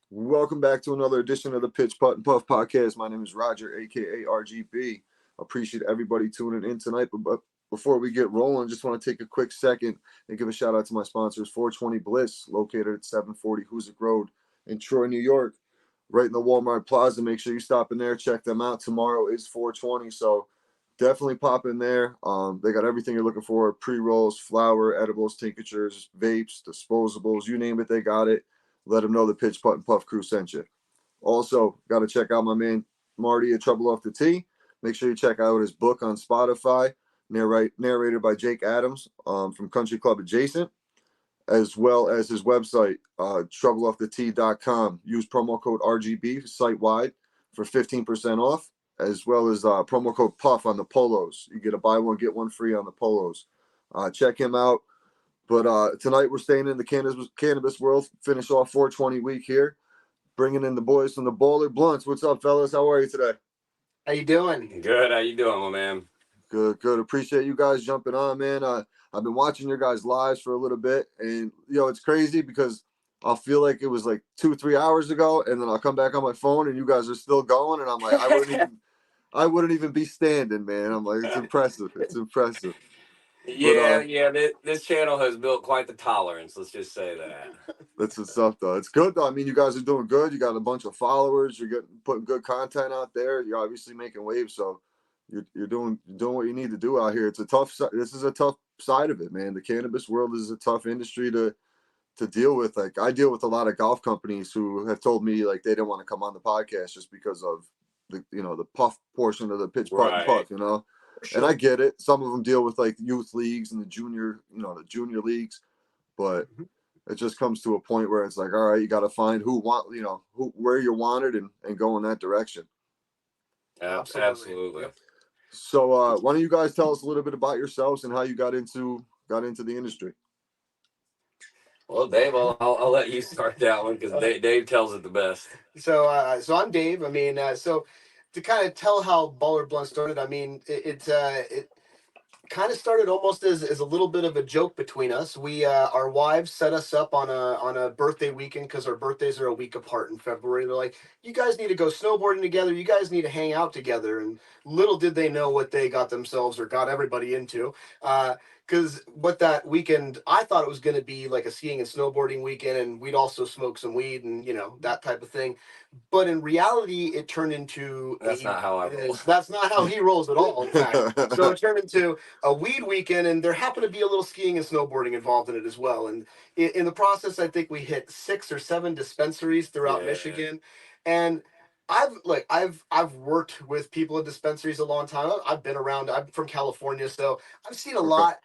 Welcome back to another edition of the Pitch Putt and Puff podcast. My name is Roger, aka RGB. Appreciate everybody tuning in tonight. But before we get rolling, just want to take a quick second and give a shout out to my sponsors, 420 Bliss, located at 740 Hoosick Road in Troy, New York, right in the Walmart Plaza. Make sure you stop in there, check them out. Tomorrow is 420, so definitely pop in there. They got everything you're looking for: pre-rolls, flour, edibles, tinctures, vapes, disposables, you name it, they got it. Let them know the Pitch Putt and Puff crew sent you. Also, got to check out my man Marty at Trouble Off the Tee. Make sure you check out his book on Spotify, narrated by Jake Adams from Country Club Adjacent, as well as his website, troubleoffthetee.com. Use promo code RGB site-wide for 15% off, as well as promo code PUFF on the polos. You get a buy one, get one free on the polos. Check him out. But tonight we're staying in the cannabis world. Finish off 420 week here. Bringing in the boys from the Bowler Blunts. What's up, fellas? How are you today? How you doing? Good. How you doing, my man? Good, good. Appreciate you guys jumping on, man. I've been watching your guys' lives for a little bit, and it's crazy because I'll feel like it was like 2-3 hours ago, and then I'll come back on my phone, and you guys are still going, and I'm like, I wouldn't even be standing, man. I'm like, it's impressive. It's impressive. Yeah. This channel has built quite the tolerance. Let's just say that. That's what's up, though. It's good, though. I mean, you guys are doing good. You got a bunch of followers. You're putting good content out there. You're obviously making waves, so you're doing what you need to do out here. This is a tough side of it, man. The cannabis world is a tough industry to deal with. Like, I deal with a lot of golf companies who have told me like they didn't want to come on the podcast just because of the puff portion of the pitch putt and puff, Sure. And I get it. Some of them deal with like youth leagues and the junior leagues, but it just comes to a point where it's like, all right, you got to find where you're wanted and go in that direction. Absolutely. So why don't you guys tell us a little bit about yourselves and how you got into the industry? Well, Dave, I'll let you start that one because Dave tells it the best. So I'm Dave. I mean, so to kind of tell how Baller Blunt started, I mean, it kind of started almost as a little bit of a joke between us. We our wives set us up on a birthday weekend because our birthdays are a week apart in February. They're like, you guys need to go snowboarding together. You guys need to hang out together. And little did they know what they got themselves or got everybody into. Because what that weekend, I thought it was going to be like a skiing and snowboarding weekend, and we'd also smoke some weed and that type of thing. But in reality, it turned into That's not how I roll. That's not how he rolls at all. In fact, so it turned into a weed weekend, and there happened to be a little skiing and snowboarding involved in it as well. And in the process, I think we hit 6 or 7 dispensaries throughout Michigan, and I've worked with people in dispensaries a long time. I've been around. I'm from California, so I've seen a lot.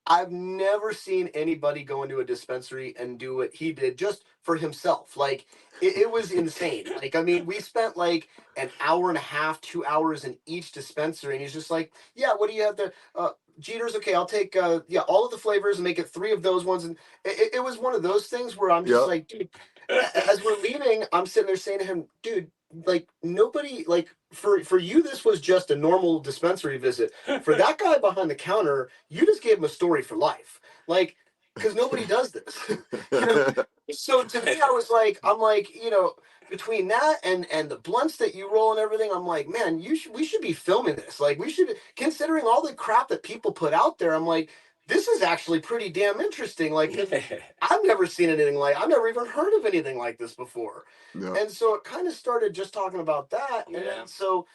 I've never seen anybody go into a dispensary and do what he did just for himself. Like it was insane. Like, I mean, we spent like an hour and a half, 2 hours in each dispensary, and he's just like, yeah, what do you have there? Jeters, okay, I'll take all of the flavors and make it 3 of those ones. And it was one of those things where I'm just like, dude, as we're leaving, I'm sitting there saying to him, dude, like nobody, like for you this was just a normal dispensary visit. For that guy behind the counter, you just gave him a story for life, like, because nobody does this. So to me, I'm like, between that and the blunts that you roll and everything, I'm like, man, we should be filming this. Like, we should, considering all the crap that people put out there, I'm like, this is actually pretty damn interesting. Like, I've never seen anything I've never even heard of anything like this before. Yeah. And so it kind of started just talking about that. And then so.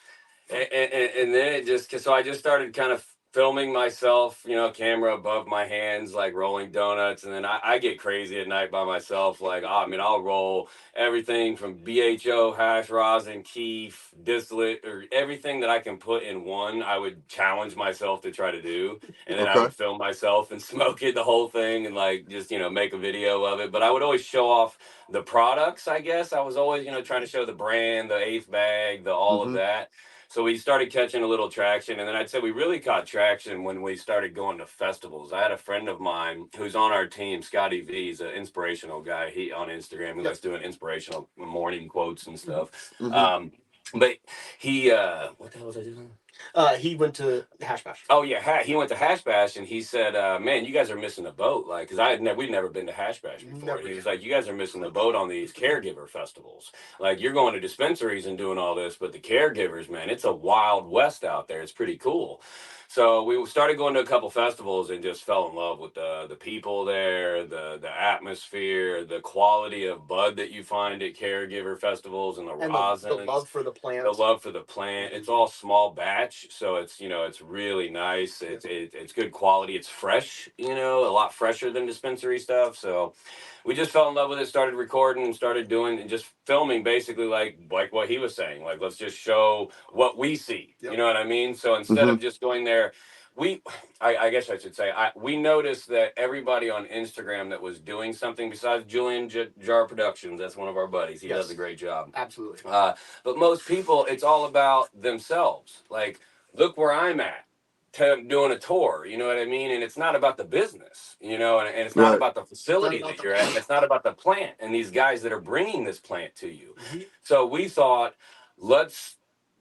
And then it just, so I just started kind of filming myself, camera above my hands, like rolling donuts. And then I get crazy at night by myself. Like, I'll roll everything from BHO, hash rosin, keef, distillate, or everything that I can put in one. I would challenge myself to try to do. And then I would film myself and smoke it, the whole thing, and like just, make a video of it. But I would always show off the products, I guess. I was always, trying to show the brand, the eighth bag, the all of that. So we started catching a little traction, and then I'd say we really caught traction when we started going to festivals. I had a friend of mine who's on our team, Scotty V. He's an inspirational guy. He on Instagram, he likes doing inspirational morning quotes and stuff. But he, what the hell was I doing? He went to Hash Bash. Oh yeah, he went to Hash Bash and he said, "Man, you guys are missing the boat." Like, because we'd never been to Hash Bash before. Never He was yet. like, "You guys are missing the boat on these caregiver festivals. Like, you're going to dispensaries and doing all this, but the caregivers, man, it's a wild west out there. It's pretty cool." So we started going to a couple festivals and just fell in love with the people there, the atmosphere, the quality of bud that you find at caregiver festivals, and the And rosin, the love for the plant. the love for the plant. It's all small batch, so it's it's really nice. It's good quality. It's fresh, a lot fresher than dispensary stuff. So we just fell in love with it. Started recording and started doing and just filming, basically like what he was saying. Like, let's just show what we see. Yep. You know what I mean? So instead of just going there. I guess I should say, we noticed that everybody on Instagram that was doing something besides Julian Jar Productions, that's one of our buddies. He does a great job. Absolutely. But most people, it's all about themselves. Like, look where I'm at, doing a tour. You know what I mean? And it's not about the business, and it's not about the facility that you're at. And it's not about the plant and these guys that are bringing this plant to you. Mm-hmm. So we thought, let's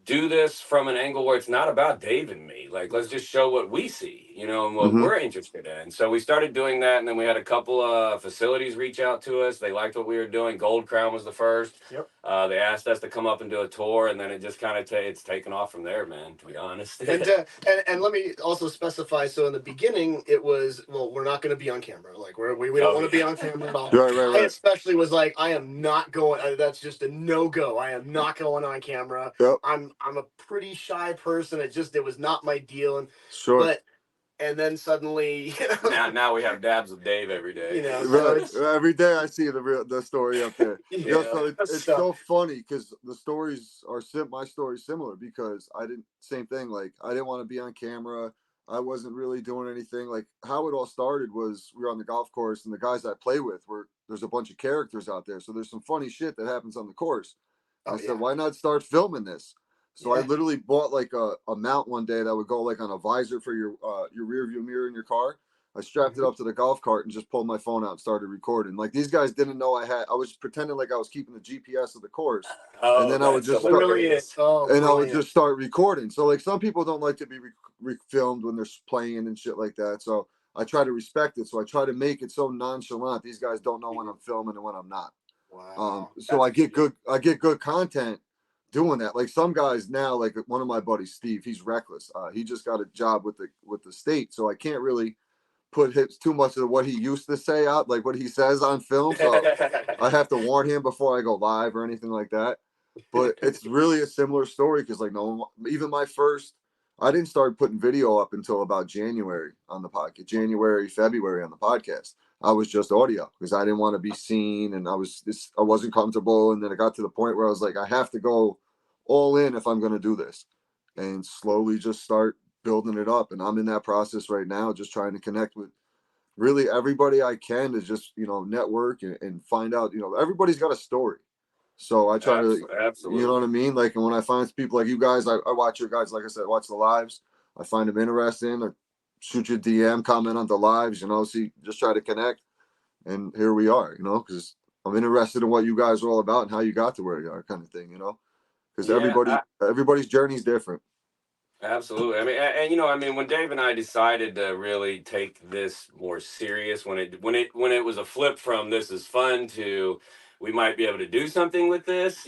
do this from an angle where it's not about Dave and me. Like, let's just show what we see, and what we're interested in. So we started doing that, and then we had a couple of facilities reach out to us. They liked what we were doing. Gold Crown was the first. Yep. They asked us to come up and do a tour, and then it just kind of it's taken off from there, man, to be honest. And let me also specify. So in the beginning, it was, well, we're not going to be on camera. Like, we don't want to be on camera at all. Right. I especially was like, I am not going. That's just a no go. I am not going on camera. Yep. I'm a pretty shy person. It was not my deal. And Sure. and then suddenly, now we have dabs with Dave every day. So every day I see the story up there. So it's so funny because the stories are my story's similar, because same thing. Like, I didn't want to be on camera. I wasn't really doing anything. Like, how it all started was, we were on the golf course, and the guys I play with there's a bunch of characters out there. So there's some funny shit that happens on the course. I said, why not start filming this? So I literally bought like a mount one day that would go like on a visor for your rear view mirror in your car. I strapped it up to the golf cart and just pulled my phone out and started recording. Like, these guys didn't know I was pretending like I was keeping the GPS of the course. And then I would just start recording. So, like, some people don't like to be filmed when they're playing and shit like that. So I try to respect it. So I try to make it so nonchalant. These guys don't know when I'm filming and when I'm not. Wow. So I get good content doing that. Like, some guys now, like one of my buddies, Steve, he's reckless. He just got a job with the state, so I can't really put too much of what he used to say out, like what he says on film. So I have to warn him before I go live or anything like that. But it's really a similar story, because like even I didn't start putting video up until about January on the podcast. January, February on the podcast. I was just audio because I didn't want to be seen, and I wasn't comfortable. And then it got to the point where I was like, I have to go all in if I'm going to do this, and slowly just start building it up. And I'm in that process right now, just trying to connect with really everybody I can to just, network and find out, everybody's got a story. So I try to, absolutely. You know what I mean? Like, and when I find people like you guys, I watch your guys, like I said, watch the lives. I find them interesting. I shoot you a DM, comment on the lives, see, just try to connect. And here we are, because I'm interested in what you guys are all about and how you got to where you are, kind of thing, because everybody's journey is different. Absolutely. I mean, when Dave and I decided to really take this more serious, when it was a flip from this is fun to we might be able to do something with this,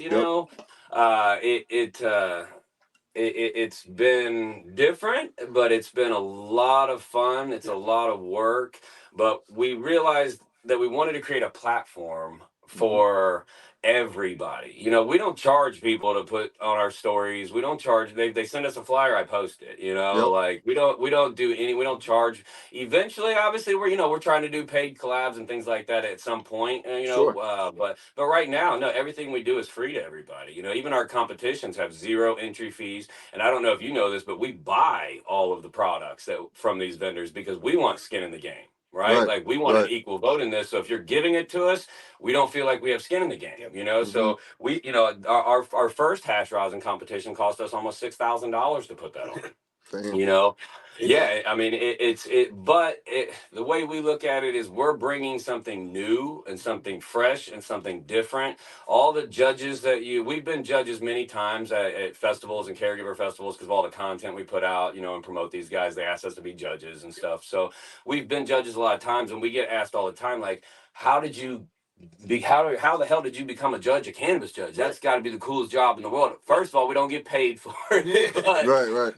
it's been different, but it's been a lot of fun. It's a lot of work, but we realized that we wanted to create a platform for everybody. We don't charge people to put on our stories. We don't charge. They send us a flyer, I post it. Like, we don't charge. Eventually, obviously, we're trying to do paid collabs and things like that at some point. Sure. But right now, no, everything we do is free to everybody. Even our competitions have 0 entry fees. And I don't know if you know this, but we buy all of the products from these vendors because we want skin in the game. Right? Like, we want an equal vote in this. So if you're giving it to us, we don't feel like we have skin in the game, So we, our first hash rosin competition cost us almost $6,000 to put that on. Damn. You know, Yeah. yeah. I mean, the way we look at it is we're bringing something new and something fresh and something different. All the judges we've been judges many times at festivals and caregiver festivals because of all the content we put out, you know, and promote these guys. They ask us to be judges and stuff. So we've been judges a lot of times, and we get asked all the time, like, how did you how the hell did you become a judge, a cannabis judge? That's got to be the coolest job in the world. First of all, we don't get paid for it, but Right.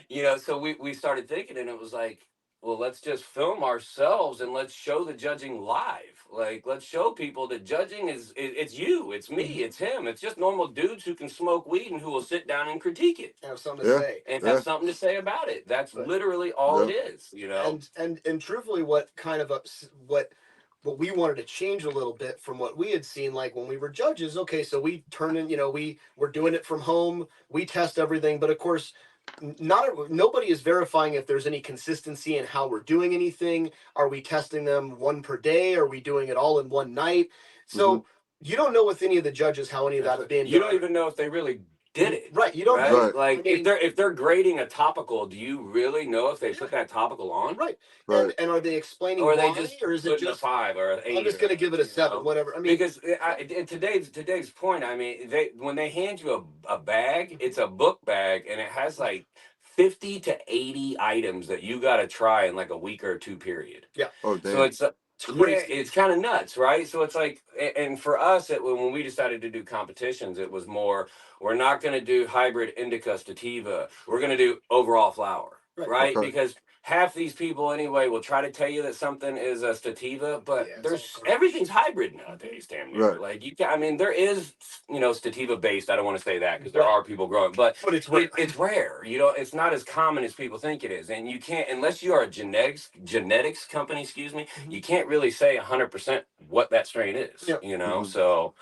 you know, so we started thinking, and it was like, well, let's just film ourselves and let's show the judging live. Like, let's show people that judging it's you, it's me, it's him. It's just normal dudes who can smoke weed and who will sit down and critique it Have something to say. and Yeah. have something to say about it. That's But- literally all Yeah. it is, you know. And truthfully, what kind of what we wanted to change a little bit from what we had seen, like when we were judges. Okay, so we turn in, you know, we're doing it from home, we test everything, but of course, nobody is verifying if there's any consistency in how we're doing anything. Are we testing them one per day? Are we doing it all in one night? So you don't know with any of the judges how any of that's being You done. don't even know if they really did it. Right, you don't Right? know. Right. Like I mean, if they're grading a topical, do you really know if they put that topical on? right. Right. And are they explaining Or are why, they just or is it putting just a 5 or an 8? I'm just going to give it a you 7, know? whatever. I mean, Because in today's point, I mean, when they hand you a bag, it's a book bag, and it has like 50 to 80 items that you got to try in like a week or two period. Oh damn. So it's crazy. it's kind of nuts, right? So it's like, and for us, when we decided to do competitions, it was more, we're not going to do hybrid indica sativa. We're going to do overall flower, right? Okay. Because half these people anyway will try to tell you that something is a sativa, but Yeah, it's there's all garbage. everything's hybrid nowadays, damn near. Right. Like you can, I mean, there is, you know, sativa based. I don't want to say that because there Right. are people growing, but But it's rare. it's rare. You know, it's not as common as people think it is, and you can't unless you are a genetics company. Excuse me, you can't really say 100% what that strain is. Yep. You know, Mhm. so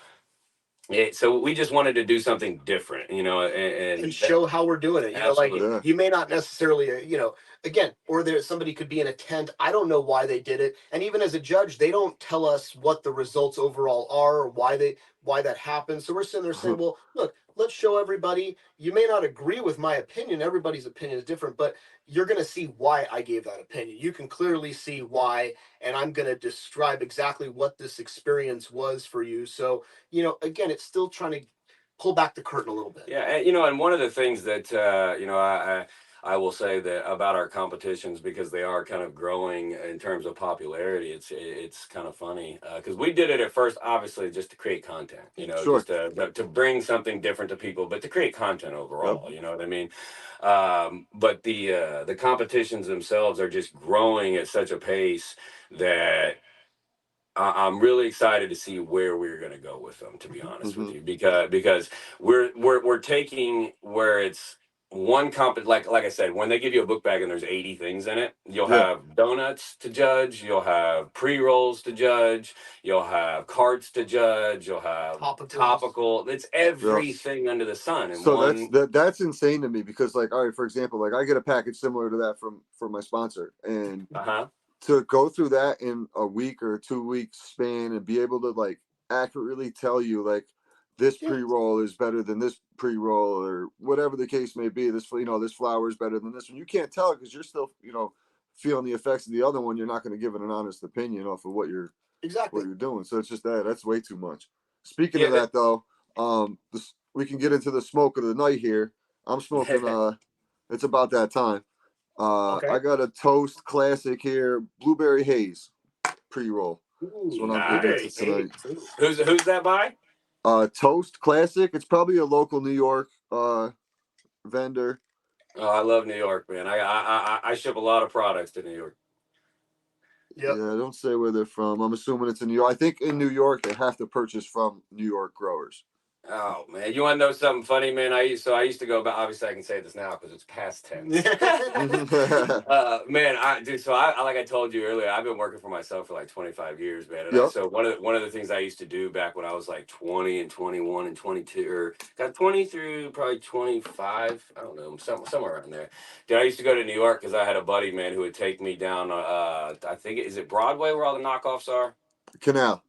we just wanted to do something different. You know, And show how we're doing it. You know, like Absolutely. you may not necessarily, you know, again, or somebody could be in a tent. I don't know why they did it. And even as a judge, they don't tell us what the results overall are or why that happened. So we're sitting there saying, well, look, let's show everybody. You may not agree with my opinion. Everybody's opinion is different, but you're going to see why I gave that opinion. You can clearly see why, and I'm going to describe exactly what this experience was for you. So, you know, again, it's still trying to pull back the curtain a little bit. Yeah, and, you know, and one of the things that you know, I will say that about our competitions, because they are kind of growing in terms of popularity. It's kind of funny because we did it at first, obviously, just to create content. You know, Sure. just to bring something different to people, but to create content overall. You know what I mean? But the competitions themselves are just growing at such a pace that I'm really excited to see where we're going to go with them. To be honest with you, because we're taking where it's one like I said, when they give you a book bag and there's 80 things in it, you'll Yeah. have donuts to judge, you'll have pre-rolls to judge, you'll have carts to judge, you'll have topical. It's everything under the sun. And So one, that's insane to me because like, all right, for example, like I get a package similar to that from my sponsor, and to go through that in a week or 2 week span and be able to like accurately tell you like this pre-roll is better than this pre-roll or whatever the case may be, this, you know, this flower is better than this one, you can't tell because you're still, you know, feeling the effects of the other one. You're not going to give it an honest opinion off of what you're doing. So it's just that's way too much. Speaking of that though, we can get into the smoke of the night here. I'm smoking it's about that time. I got a Toast Classic here, Blueberry Haze pre-roll. That's what I'm digging tonight. Who's that by? Toast Classic. It's probably a local New York vendor. Oh, I love New York, man. I ship a lot of products to New York. Yeah, don't say where they're from. I'm assuming it's in New York. I think in New York they have to purchase from New York growers. Oh man, you want to know something funny, man? I used to go, but obviously I can say this now because it's past tense. Man, dude. So I like I told you earlier, I've been working for myself for like 25 years, man. And so one of the things I used to do back when I was like 20 and 21 and 22, or got 20 through probably 25, I don't know, somewhere around there. Dude, I used to go to New York because I had a buddy, man, who would take me down. I think is it Broadway where all the knockoffs are? Canal.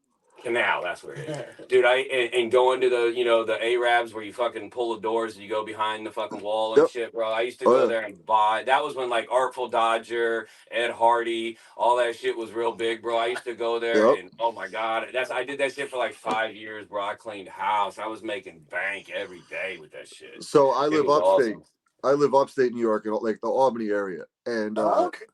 Canal, that's where it is. Dude, and going to the, the Arabs where you fucking pull the doors and you go behind the fucking wall and Yep. shit, bro. I used to Oh, go yeah. there and buy. That was when like Artful Dodger, Ed Hardy, all that shit was real big, bro. I used to go there Yep. and oh my god, I did that shit for like 5 years, bro. I cleaned house. I was making bank every day with that shit. So I It live was upstate. awesome. I live upstate New York in like the Albany area, and Okay.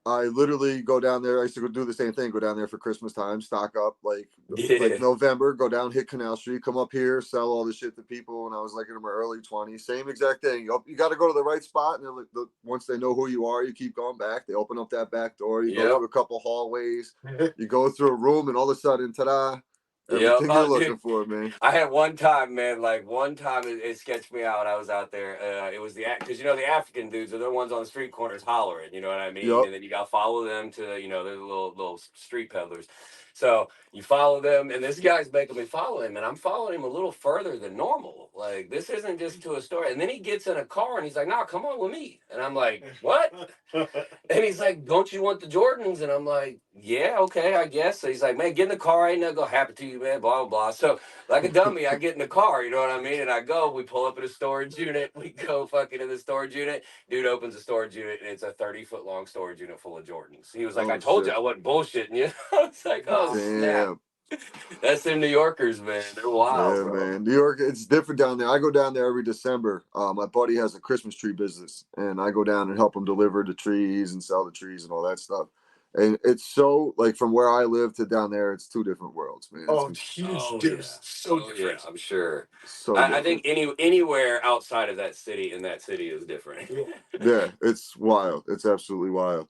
I literally go down there. I used to go do the same thing. Go down there for Christmas time, stock up like Yeah. November. Go down, hit Canal Street, come up here, sell all the shit to people. When I was like in my early 20s, same exact thing. You got to go to the right spot, and like, once they know who you are, you keep going back. They open up that back door. You go Yep. through a couple hallways. You go through a room, and all of a sudden, ta-da! Yep. Everything you're Oh, looking dude. for, man. I had one time, man. Like one time, it sketched me out. I was out there. It was because the African dudes are the ones on the street corners hollering. You know what I mean? Yep. And then you got to follow them to they're the little street peddlers. So you follow them, and this guy's making me follow him, and I'm following him a little further than normal. Like this isn't just to a store. And then he gets in a car, and he's like, "Nah, come on with me." And I'm like, "What?" And he's like, "Don't you want the Jordans?" And I'm like, "Yeah, okay, I guess." So he's like, "Man, get in the car. Ain't nothing gonna happen to you, man." Blah blah blah. So like a dummy, I get in the car. You know what I mean? And I go. We pull up in a storage unit. We go fucking in the storage unit. Dude opens a storage unit, and it's a 30-foot long storage unit full of Jordans. He was like, Oh, "I told you shit. I wasn't bullshitting you." I was like, "Oh snap." Damn. That's them New Yorkers, man. They're wild, Yeah, bro. man. New York, it's different down there. I go down there every December. My buddy has a Christmas tree business, and I go down and help him deliver the trees and sell the trees and all that stuff. And it's so like from where I live to down there, it's two different worlds, man. Oh, it's huge Oh, difference. yeah. So Oh, different. yeah, I'm sure. So I different. think anywhere outside of that city in that city is different. Yeah, it's wild. It's absolutely wild.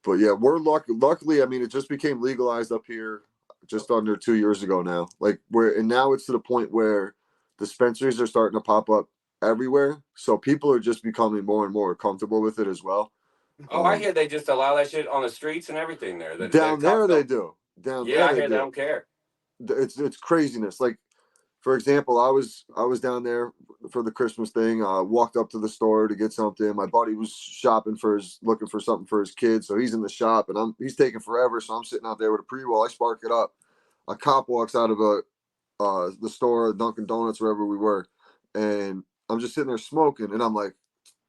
But yeah, we're luckily, I mean, it just became legalized up here just under 2 years ago now. And now it's to the point where dispensaries are starting to pop up everywhere. So people are just becoming more and more comfortable with it as well. Oh, I hear they just allow that shit on the streets and everything there. The Down cops there they don't. do. Down Yeah, there I they hear they do. don't care. It's craziness. Like for example, I was down there for the Christmas thing. Walked up to the store to get something. My buddy was shopping looking for something for his kid, so he's in the shop, and he's taking forever. So I'm sitting out there with a pre-roll. I spark it up. A cop walks out of the store, Dunkin' Donuts, wherever we were, and I'm just sitting there smoking, and I'm like,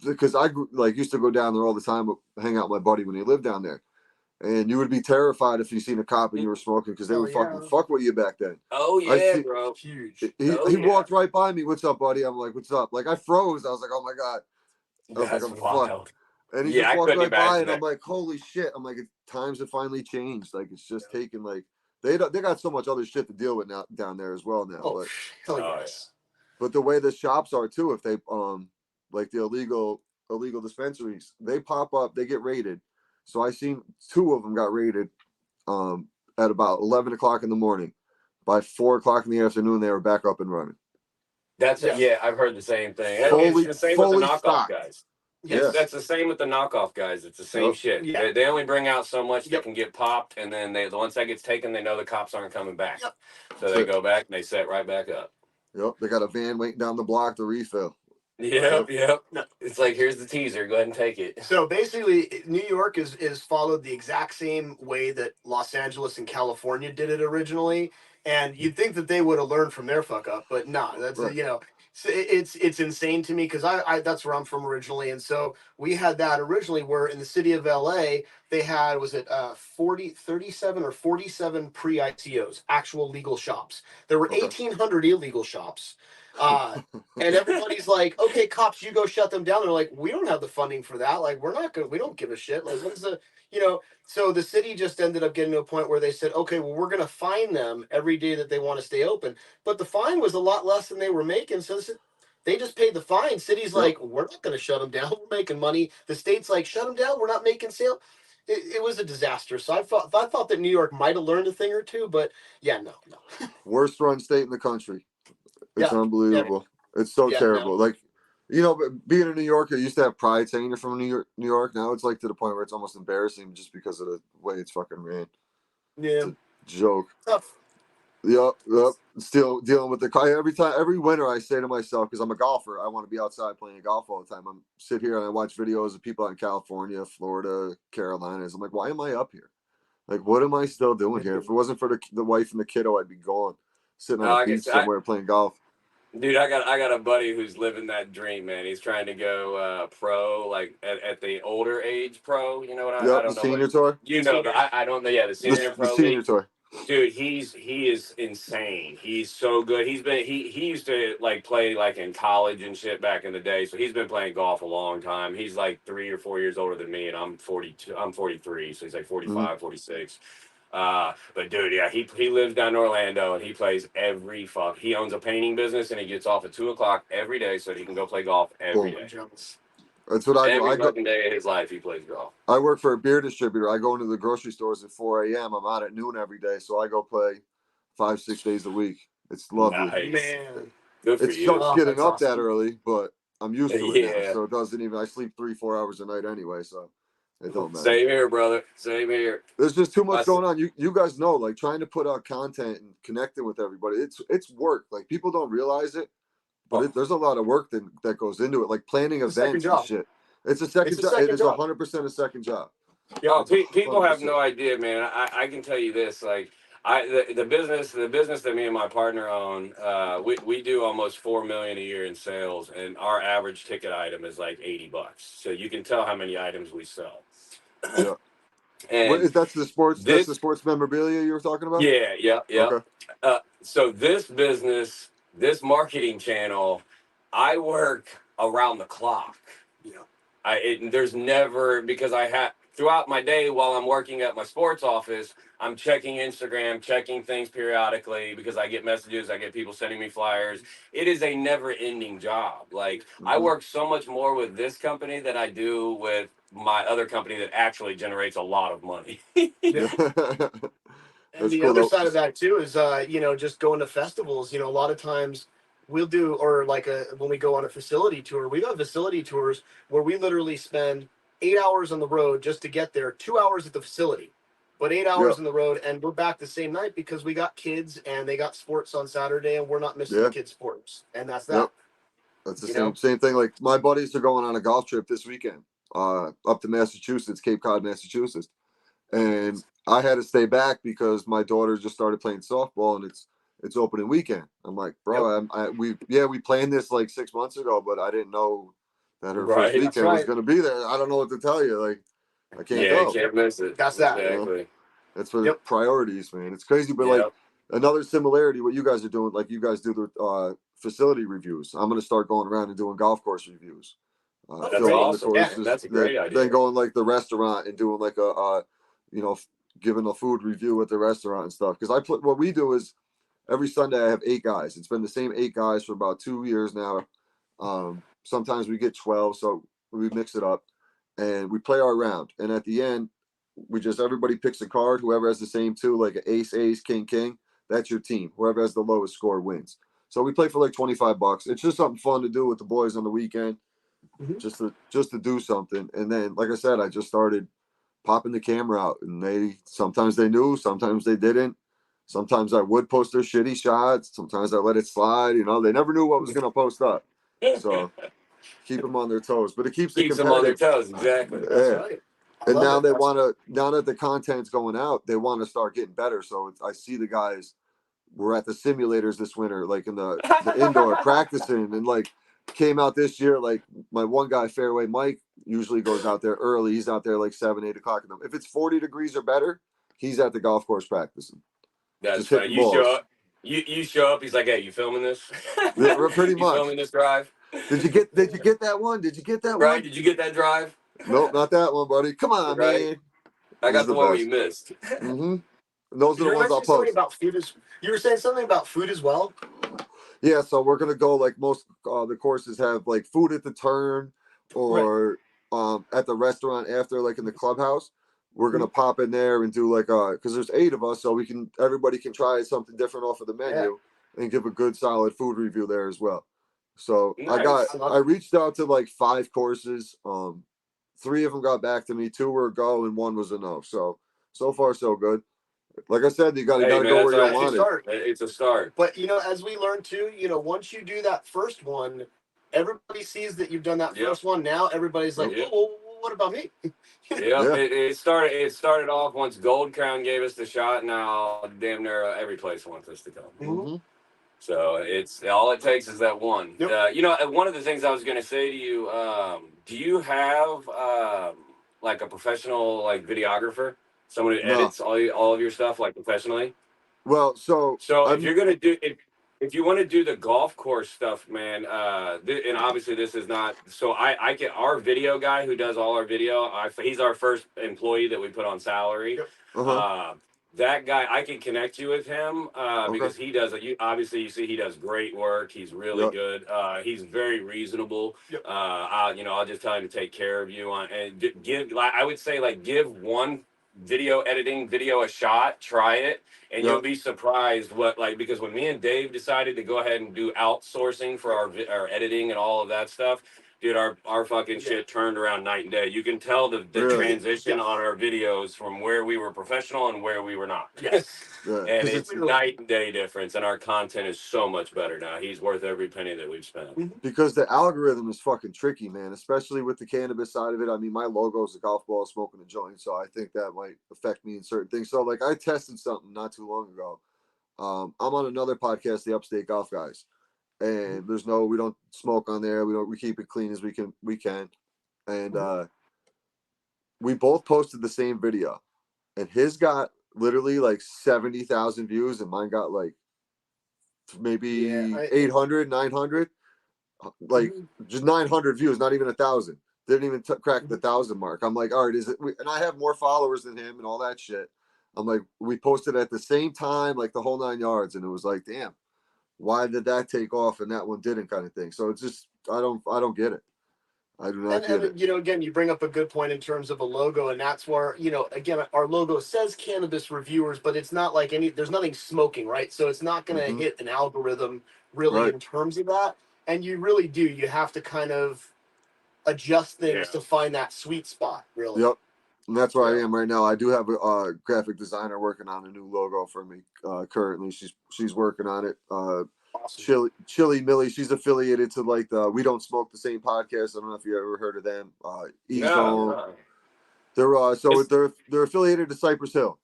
because used to go down there all the time, hang out with my buddy when he lived down there. And you would be terrified if you seen a cop and you were smoking because they would fucking fuck with you back then. Oh yeah, bro. Huge. He walked right by me. "What's up, buddy?" I'm like, "What's up?" Like I froze. I was like, "Oh my god!" I was like, That's "I'm wild. fucked." And he Yeah, just I walked couldn't right by, imagine and I'm that. like, "Holy shit!" I'm like, "Times have finally changed. Like it's just taken like they got so much other shit to deal with now down there as well now." Oh, hell Oh, yes. But the way the shops are too, if they like the illegal dispensaries, they pop up, they get raided. So I seen two of them got raided at about 11 o'clock in the morning. By 4 o'clock in the afternoon, they were back up and running. Yeah, I've heard the same thing. It's Fully the same with the knockoff stocked. guys. Yeah. That's the same with the knockoff guys. It's the same Yep. shit. Yeah. They only bring out so much that Yep. can get popped, and then once that gets taken, they know the cops aren't coming back. Yep. So they go back and they set right back up. Yep. They got a van waiting down the block to refill. Yep. No. It's like, here's the teaser. Go ahead and take it. So basically, New York is followed the exact same way that Los Angeles and California did it originally, and you'd think that they would have learned from their fuck up, but nah, that's Right. it's insane to me because I that's where I'm from originally, and so we had that originally where in the city of LA they had 37 or 47 pre-ICOs, actual legal shops. There were Okay. 1,800 illegal shops. And everybody's like, "Okay, cops, you go shut them down." They're like, "We don't have the funding for that. Like, we're not gonna. We don't give a shit. Like, what's the, you know?" So the city just ended up getting to a point where they said, "Okay, well, we're gonna fine them every day that they want to stay open." But the fine was a lot less than they were making, so they just paid the fine. City's like, "We're not gonna shut them down. We're making money." The state's like, "Shut them down. We're not making sale." It was a disaster. So I thought that New York might have learned a thing or two, but yeah, no. Worst run state in the country. It's Yeah. unbelievable. It's so Yeah, terrible. Like, but being a New Yorker, used to have pride saying you're from New York. Now it's like to the point where it's almost embarrassing just because of the way it's fucking ran. Yeah. It's a joke. Tough. Yep. Still dealing with every winter I say to myself, because I'm a golfer, I want to be outside playing golf all the time. I'm sit here and I watch videos of people out in California, Florida, Carolinas. I'm like, why am I up here? Like, what am I still doing here? If it wasn't for the wife and the kiddo, I'd be gone, sitting on a I beach guess somewhere playing golf. dude, I got a buddy who's living that dream, man. He's trying to go pro, like at the older age pro. You know what I Yep, the don't know what senior tour. you know. I don't know. Yeah, the senior The pro senior league. tour. Dude, he is insane. He's so good. He used to like play like in college and shit back in the day. So he's been playing golf a long time. He's like 3 or 4 years older than me, and I'm 42. I'm 43, so he's like Mhm. 45, 46. But dude, yeah, he lives down in Orlando and he plays every fuck. He owns a painting business and he gets off at 2 o'clock every day so that he can go play golf every Cool. day. That's what I do. Every fucking day of his life, he plays golf. I work for a beer distributor. I go into the grocery stores at 4 a.m. I'm out at noon every day, so I go play 5-6 days a week. It's lovely. Nice. Man, Good for It you. sucks getting that's up that awesome. early, but I'm used to it now. Yeah. So it doesn't even. I sleep 3-4 hours a night anyway, so it don't matter. Same here, brother. Same here. There's just too much That's- going on. You guys know, like trying to put out content and connecting with everybody. It's work. Like people don't realize it, but there's a lot of work that goes into it. Like planning It's a second events and job. shit. It's a second job. It is 100% a second job. Yo, people have 100%. no idea, man. I can tell you this, like the business that me and my partner own, we do almost 4 million a year in sales, and our average ticket item is like $80. So you can tell how many items we sell. Yeah. And That's the sports. That's this, the sports memorabilia you were talking about. yeah. Okay. So this business, this marketing channel, I work around the clock. There's never, because I have throughout my day while I'm working at my sports office, I'm checking Instagram, checking things periodically because I get messages, I get people sending me flyers. It is a never-ending job. Like I work so much more with this company than I do with my other company that actually generates a lot of money. And the other side of that too is, just going to festivals. A lot of times we'll do, or like when we go on a facility tour, we go on facility tours where we literally spend 8 hours on the road just to get there, 2 hours at the facility, but 8 hours on the road, and we're back the same night because we got kids and they got sports on Saturday, and we're not missing the kids' sports, and that's that. Yep. That's the same thing. Like my buddies are going on a golf trip this weekend, up to Massachusetts, Cape Cod, Massachusetts, and I had to stay back because my daughter just started playing softball and it's opening weekend. I'm like, bro, we planned this like 6 months ago, but I didn't know that her first weekend was going to be there. I don't know what to tell you. Like, I can't go. Yeah, can't miss it. That's that. Exactly. That's for the priorities, man. It's crazy, but like another similarity, what you guys are doing, like you guys do the facility reviews. I'm going to start going around and doing golf course reviews. That's awesome. That's a great idea. Then going like the restaurant and doing like giving a food review at the restaurant and stuff. Because what we do is every Sunday I have 8 guys. It's been the same 8 guys for about 2 years now. Sometimes we get 12, so we mix it up and we play our round. And at the end, everybody picks a card. Whoever has the same 2, like an ace, king, that's your team. Whoever has the lowest score wins. So we play for like $25. It's just something fun to do with the boys on the weekend, just to do something. And then, like I said, I just started popping the camera out, and sometimes they knew, sometimes they didn't. Sometimes I would post their shitty shots. Sometimes I let it slide. They never knew what was going to post up. So keep them on their toes, but it keeps them on their toes. Exactly. Yeah. That's right. And now they want to. Now that the content's going out, they want to start getting better. So I see the guys. We're at the simulators this winter, like in the indoor practicing, and like came out this year. Like my one guy, Fairway Mike, usually goes out there early. He's out there like 7, 8 o'clock. If it's 40 degrees or better, he's at the golf course practicing. That's funny. You show up. You show up. He's like, "Hey, you filming this?" Yeah, pretty much. Filming this drive. Did you get that one? Did you get that one? Right? Did you get that drive? Nope, not that one, buddy. Come on, man. I got the one where you missed. Mm-hmm. Those are the ones I'll post. You were saying something about food as well? Yeah, so we're gonna go like most the courses have like food at the turn or at the restaurant after, like in the clubhouse. We're gonna pop in there and do like because there's 8 of us, so everybody can try something different off of the menu and give a good solid food review there as well. So nice. I reached out to like 5 courses. 3 of them got back to me. 2 were a go and 1 was a no. So far so good. Like I said, you gotta go where you want it. It's a start. But as we learned too, once you do that first one, everybody sees that you've done that first one. Now everybody's like, well, what about me? Yep, it started off once Gold Crown gave us the shot. Now damn near every place wants us to come. Mhm. So it's all it takes is that one. Yep. You know, one of the things I was going to say to you, do you have like a professional like videographer, someone who No. edits all of your stuff like professionally? Well, so So if I'm you're gonna do if you want to do the golf course stuff, man, and obviously this is not. So I get our video guy who does all our video. He's our first employee that we put on salary. Yep. uh-huh. That guy, I can connect you with him Okay. because he does. Obviously, you see, he does great work. He's really Yep. good. He's very reasonable. Yep. I'll just tell him to take care of you on and give. Like, I would say, like, give one editing video a shot. Try it, and Yep. you'll be surprised what like because when me and Dave decided to go ahead and do outsourcing for our editing and all of that stuff. Dude, our fucking shit turned around night and day. You can tell the Really? transition Yes. on our videos from where we were professional and where we were not. Yes. Yeah. And 'Cause it's night and day difference, and our content is so much better now. He's worth every penny that we've spent. because the algorithm is fucking tricky, man, especially with the cannabis side of it. I mean, my logo is a golf ball smoking a joint, so I think that might affect me in certain things. So, like, I tested something not too long ago. I'm on another podcast, the Upstate Golf Guys, and we don't smoke on there. We keep it clean as we can, and we both posted the same video, and his got literally like 70,000 views, and mine got like maybe 800, 900. Like just 900 views, not even 1,000. Didn't even crack the 1,000 mark. I'm like, all right, is it? And I have more followers than him and all that shit. I'm like, we posted at the same time, like the whole 9 yards, and it was like, damn, why did that take off and that one didn't, kind of thing. So it's just, I don't get it. I do not get it. You know, again, you bring up a good point in terms of a logo, and that's where, you know, again, our logo says cannabis reviewers, but it's not like there's nothing smoking, right? So it's not going to Mhm. hit an algorithm really Right. in terms of that. And you really do. You have to kind of adjust things to find that sweet spot, really. Yep. And that's where I Yeah. am right now. I do have a graphic designer working on a new logo for me currently. She's working on it. Awesome. Chili Millie, she's affiliated to like the We Don't Smoke the Same podcast. I don't know if you ever heard of them. E-Zone. No. They're affiliated to Cypress Hill.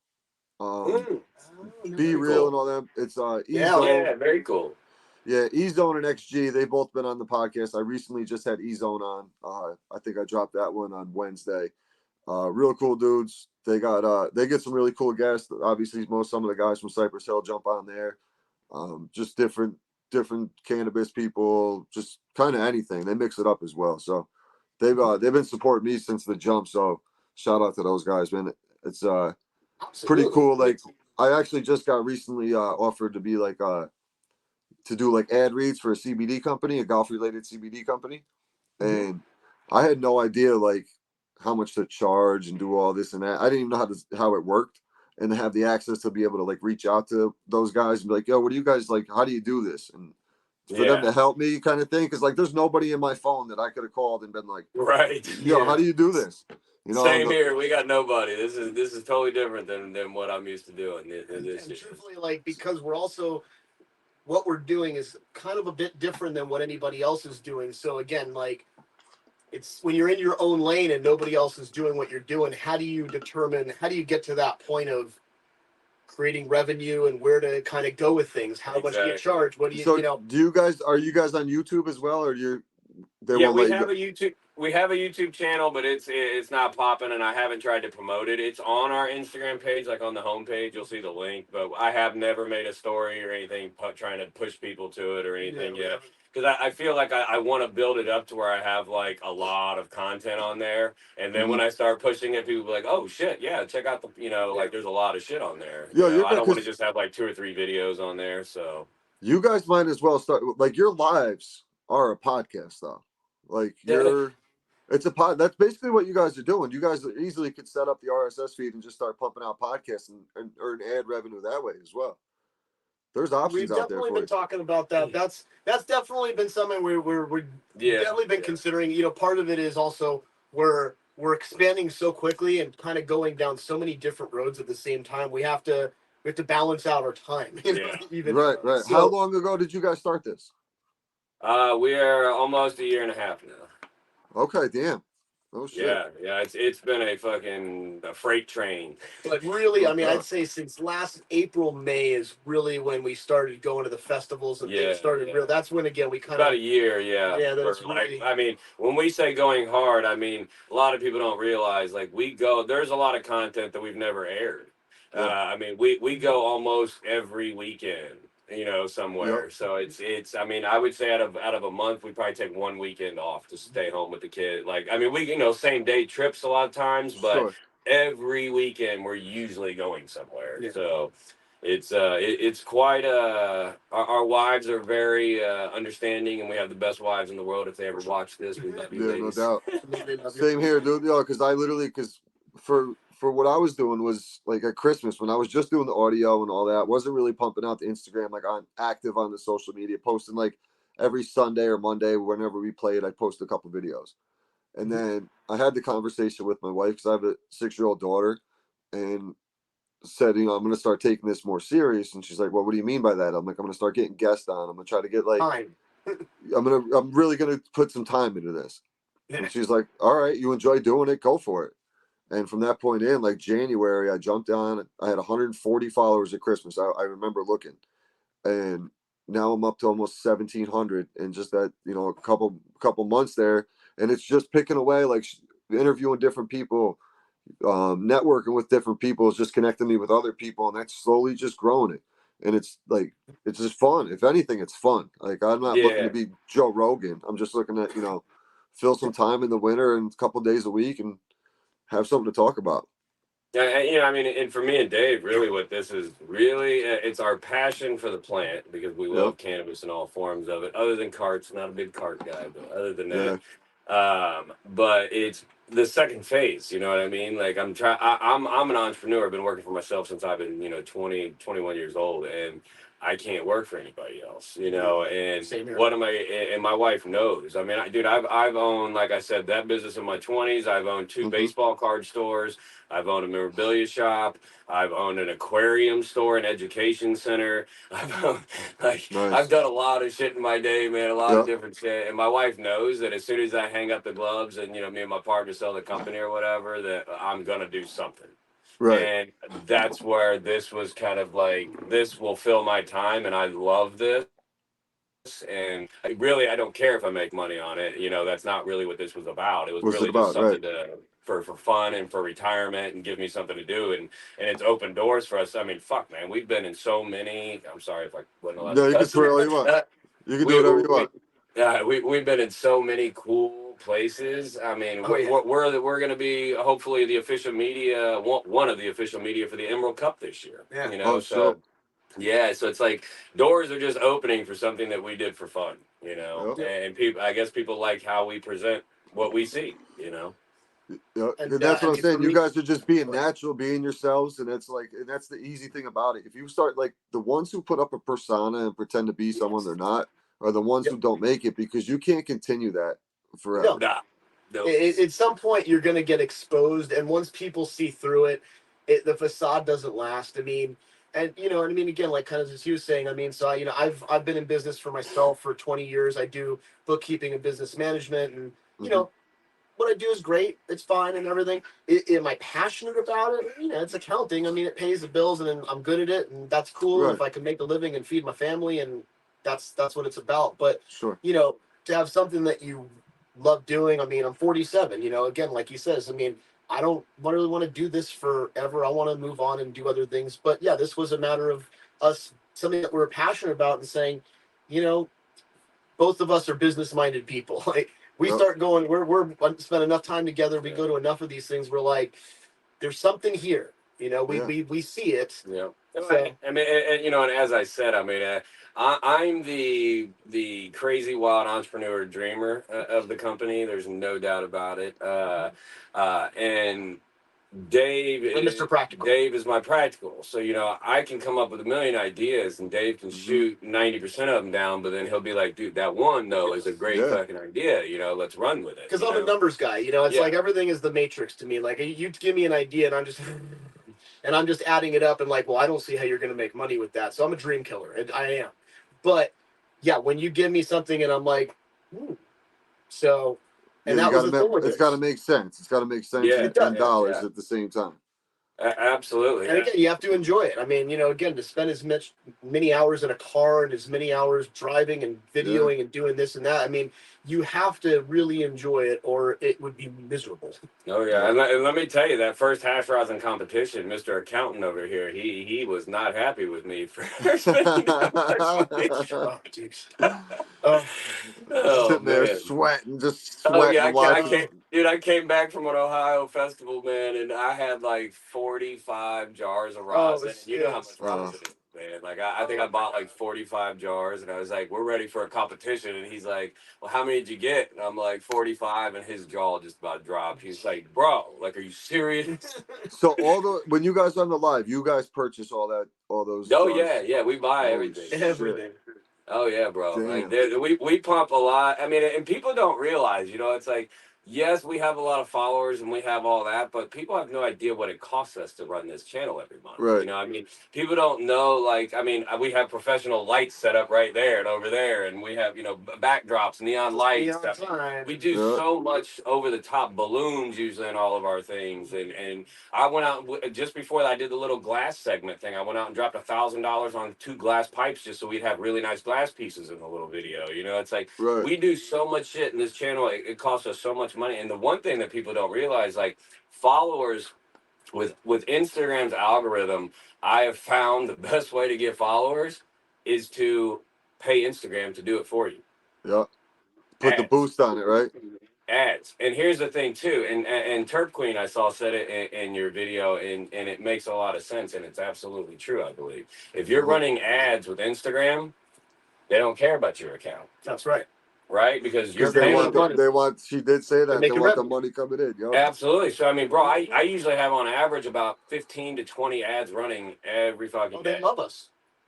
Be Very Real cool. and all them. It's E-Zone. Yeah, very cool. Yeah, E-Zone and XG, they've both been on the podcast. I recently just had E-Zone on. I think I dropped that one on Wednesday. Real cool dudes. They get some really cool guests. Obviously, some of the guys from Cypress Hill jump on there. Just different cannabis people, just kind of anything. They mix it up as well. So they've been supporting me since the jump. So shout out to those guys, man. It's pretty cool. Like I actually just got recently offered to be like to do like ad reads for a CBD company, a golf related CBD company, and I had no idea like how much to charge and do all this and that. I didn't even know how it worked, and to have the access to be able to like reach out to those guys and be like, yo, what do you guys like? How do you do this? And for them to help me, kind of thing, because like there's nobody in my phone that I could have called and been like, right, yo, how do you do this? You know, same here. We got nobody. This is totally different than what I'm used to doing. And truthfully, like, because we're also, what we're doing is kind of a bit different than what anybody else is doing. So again, like, it's when you're in your own lane and nobody else is doing what you're doing, how do you get to that point of creating revenue and where to kind of go with things? How much do you charge? What do you, so you know? are you guys on YouTube as well, or we have a YouTube channel, but it's not popping, and I haven't tried to promote it. It's on our Instagram page, like on the homepage, you'll see the link, but I have never made a story or anything trying to push people to it or anything yet. Because I feel like I want to build it up to where I have like a lot of content on there, and then when I start pushing it, people be like, "Oh shit, yeah, check out the like there's a lot of shit on there." I don't want to just have like 2 or 3 videos on there. So you guys might as well start like your lives are a podcast though. Like it's a pod. That's basically what you guys are doing. You guys easily could set up the RSS feed and just start pumping out podcasts and earn ad revenue that way as well. There's options We've out there. definitely For been you. talking about that. That's definitely been something we're definitely been considering. You know, part of it is also we're expanding so quickly and kind of going down so many different roads at the same time. We have to balance out our time. Right. So, how long ago did you guys start this? We are almost a year and a half now. Okay, damn. Oh shit. Yeah. It's been a freight train. But really, I mean, Yeah. I'd say since last April, May is really when we started going to the festivals and Yeah, things started yeah. real. That's when again we kind About a of year, yeah. yeah, that For it's like, really I mean, when we say going hard, I mean a lot of people don't realize like we go. There's a lot of content that we've never aired. Yeah. I mean, we go almost every weekend, you know, somewhere. Yep. So it's. I mean, I would say out of a month, we probably take one weekend off to stay home with the kid. Like, I mean, we same day trips a lot of times, but Sure. every weekend we're usually going somewhere. Yeah. So it's quite our wives are very understanding, and we have the best wives in the world. If they ever watch this, we love you, Yeah, no ladies. doubt. they love Same here, dude. Yeah, because I literally, because for what I was doing was like at Christmas when I was just doing the audio and all that, wasn't really pumping out the Instagram like I'm active on the social media, posting like every Sunday or Monday whenever we played, I post a couple videos. And then I had the conversation with my wife because I have a 6-year-old daughter, and said, I'm going to start taking this more serious. And she's like, well, what do you mean by that? I'm like, I'm going to start getting guests on. I'm going to try to get like, time. I'm really going to put some time into this. Yeah. And she's like, all right, you enjoy doing it, go for it. And from that point in, like January, I jumped on. I had 140 followers at Christmas. I remember looking, and now I'm up to almost 1,700 in just that, a couple months there. And it's just picking away, like interviewing different people, networking with different people, is just connecting me with other people, and that's slowly just growing it. And it's like it's just fun. If anything, it's fun. Like I'm not looking Yeah. to be Joe Rogan. I'm just looking at fill some time in the winter and a couple days a week and have something to talk about. Yeah, I mean, and for me and Dave, really, what this is really, it's our passion for the plant because we Yep. love cannabis in all forms of it. Other than carts, not a big cart guy, but other than Yeah. that, but it's the second phase. You know what I mean? Like I'm an entrepreneur. I've been working for myself since I've been 20, 21 years old, and I can't work for anybody else. And Same here. what am I? And my wife knows. I mean, dude, I've owned, like I said, that business in my 20s. I've owned 2 Mhm. baseball card stores. I've owned a memorabilia shop. I've owned an aquarium store, an education center. I've owned, Nice. I've done a lot of shit in my day, man. A lot of Yep. different shit. And my wife knows that as soon as I hang up the gloves and me and my partner sell the company or whatever, that I'm gonna do something. Right. And that's where this was kind of like, this will fill my time, and I love this. And I don't care if I make money on it. That's not really what this was about. It was What's it really just about? Right. something for fun and for retirement, and give me something to do. And it's opened doors for us. I mean, fuck, man, we've been in so many. I'm sorry if I wasn't allowed No, to you can cuss. swear all you want. You can do we, whatever you we, want. we've been in so many cool places. I mean, Oh, yeah. we're going to be hopefully the official media, one of the official media for the Emerald Cup this year. Yeah. Oh, So shit. yeah, so it's like doors are just opening for something that we did for fun, Yep. and people, I guess people like how we present what we see. Yeah, And, and that's I what I'm mean, saying. for You me- guys are just being natural, being yourselves, and that's the easy thing about it. If you start like the ones who put up a persona and pretend to be someone they're not, are the ones Yep. who don't make it, because you can't continue that forever. No. No. At some point you're going to get exposed, and once people see through it, the facade doesn't last. I mean, and I mean, again, like kind of as you was saying, I mean, so I've been in business for myself for 20 years. I do bookkeeping and business management, and Mhm. what I do is great. It's fine and everything. Am I passionate about it? It's accounting. I mean, it pays the bills, and I'm good at it, and that's cool. Right. If I can make a living and feed my family, and that's what it's about. But Sure. to have something that you love doing. I mean, I'm 47. Again, like he says, I mean, I don't really want to do this forever. I want to move on and do other things. But yeah, this was a matter of us, something that we're passionate about, and saying, you know, both of us are business minded people. Like we Yep. start going, we're spend enough time together. We go to enough of these things. We're like, there's something here. Yeah. We see it. Yeah. So- I mean, and as I said, I mean, I'm the crazy wild entrepreneur dreamer of the company. There's no doubt about it. And Dave I'm is Mr. Practical. Dave is my practical. So I can come up with a million ideas, and Dave can Mhm. shoot 90% of them down. But then he'll be like, "Dude, that one though is a great Yeah. fucking idea. Let's run with it." Because I'm a numbers guy. It's Yeah. like everything is the matrix to me. Like you give me an idea, and I'm just adding it up, and like, well, I don't see how you're going to make money with that. So I'm a dream killer, and I am. But yeah, when you give me something, and I'm like, so And Yeah, that you was gotta the thing with it's gotta this. make sense. It's gotta make sense Yeah, It does. in dollars yeah. at the same time. Absolutely. And Yeah. again, you have to enjoy it. I mean, again, to spend as many hours in a car and as many hours driving and videoing and doing this and that. I mean, you have to really enjoy it, or it would be miserable. Oh yeah, and let me tell you, that first hash rosin competition, Mr. Accountant over here, he was not happy with me for spending that much money. Oh, geez. Oh, Oh Sitting there man. sweating, just Oh yeah, sweating, I watching. came, dude. I came back from an Ohio festival, man, and I had like 45 jars of rosin. And you know how much rosin is, man. Like I think I bought like 45 jars, and I was like, "We're ready for a competition." And he's like, "Well, how many did you get?" And I'm like, 45, and his jaw just about dropped. He's like, "Bro, like, are you serious?" So when you guys on the live, you guys purchase all those Oh jars. yeah, we buy Holy everything. shit. everything. Oh yeah, bro. Like Damn. we pump a lot. I mean, and people don't realize, it's like, yes, we have a lot of followers and we have all that, but people have no idea what it costs us to run this channel every month. Right. I mean, people don't know. Like, I mean, we have professional lights set up right there and over there, and we have backdrops, neon lights. Neon sign. We do Yeah. so much over the top balloons usually in all of our things, and I went out just before I did the little glass segment thing. I went out and dropped $1,000 on 2 glass pipes just so we'd have really nice glass pieces in the little video. It's like Right. we do so much shit in this channel. It costs us so much money. And the one thing that people don't realize, like followers with Instagram's algorithm, I have found the best way to get followers is to pay Instagram to do it for you. Yeah. Put the Ads. boost on it, right? Ads. And here's the thing too, and Terp Queen I saw said it in your video, and it makes a lot of sense, and it's absolutely true, I believe. If you're running ads with Instagram, they don't care about your account. That's right. Right? Because you're Because paying they want. She did say that they making want the revenue. money coming in. Yo. Absolutely. So I mean, bro, I usually have on average about 15 to 20 ads running every fucking Oh, day. they love us.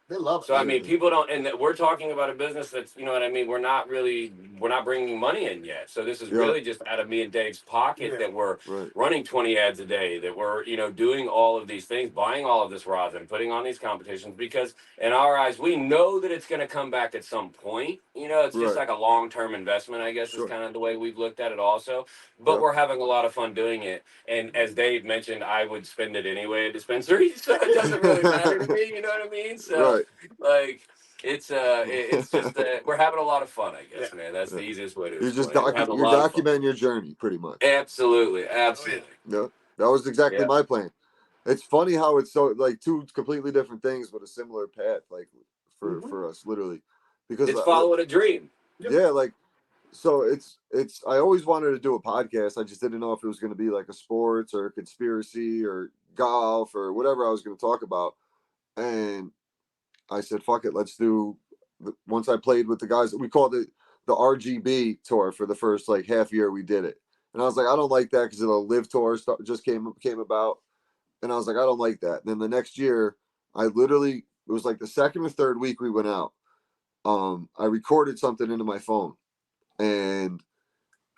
They love us. So I mean, people don't, and we're talking about a business that's, you know what I mean. We're not bringing money in yet. So this is really just out of me and Dave's pocket that we're running 20 ads a day. That we're doing all of these things, buying all of this rosin, putting on these competitions, because in our eyes, we know that it's going to come back at some point. It's just like a long-term investment, I guess, is kind of the way we've looked at it also. But we're having a lot of fun doing it. And as Dave mentioned, I would spend it anyway at dispensaries, so it doesn't really matter to me. You know what I mean? So like it's just we're having a lot of fun, I guess, man. That's the easiest way to You're just explain it. you're documenting your journey, pretty much. Absolutely. Yeah, that was exactly my plan. It's funny how it's so like two completely different things, but a similar path, like for us, literally, because it's following a dream. Yeah, like so it's I always wanted to do a podcast. I just didn't know if it was going to be like a sports or a conspiracy or golf or whatever I was going to talk about. And I said, fuck it, let's do. Once I played with the guys, we called it the RGB tour for the first like half year we did it, and I was like, I don't like that because the live tour just came about, and I was like, I don't like that. And then the next year, it was like the second or third week we went out. I recorded something into my phone, and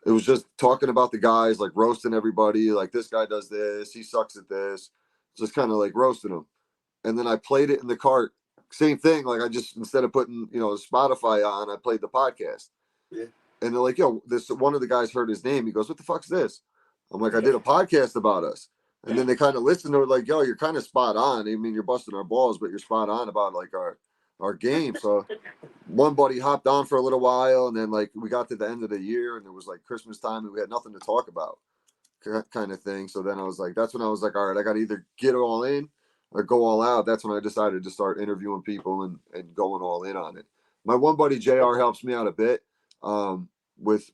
it was just talking about the guys, like roasting everybody, like this guy does this, he sucks at this, just kind of like roasting them. And then I played it in the cart. Same thing. Like I just, instead of putting, Spotify on, I played the podcast. Yeah. And they're like, yo, this one of the guys heard his name. He goes, what the fuck's this? I'm like, I did a podcast about us. And then they kind of listened to it like, yo, you're kind of spot on. I mean, you're busting our balls, but you're spot on about like our game. So one buddy hopped on for a little while, and then like we got to the end of the year and it was like Christmas time and we had nothing to talk about, kind of thing. So then that's when I was like, all right, I got to either get all in or go all out. That's when I decided to start interviewing people and going all in on it. My one buddy JR helps me out a bit with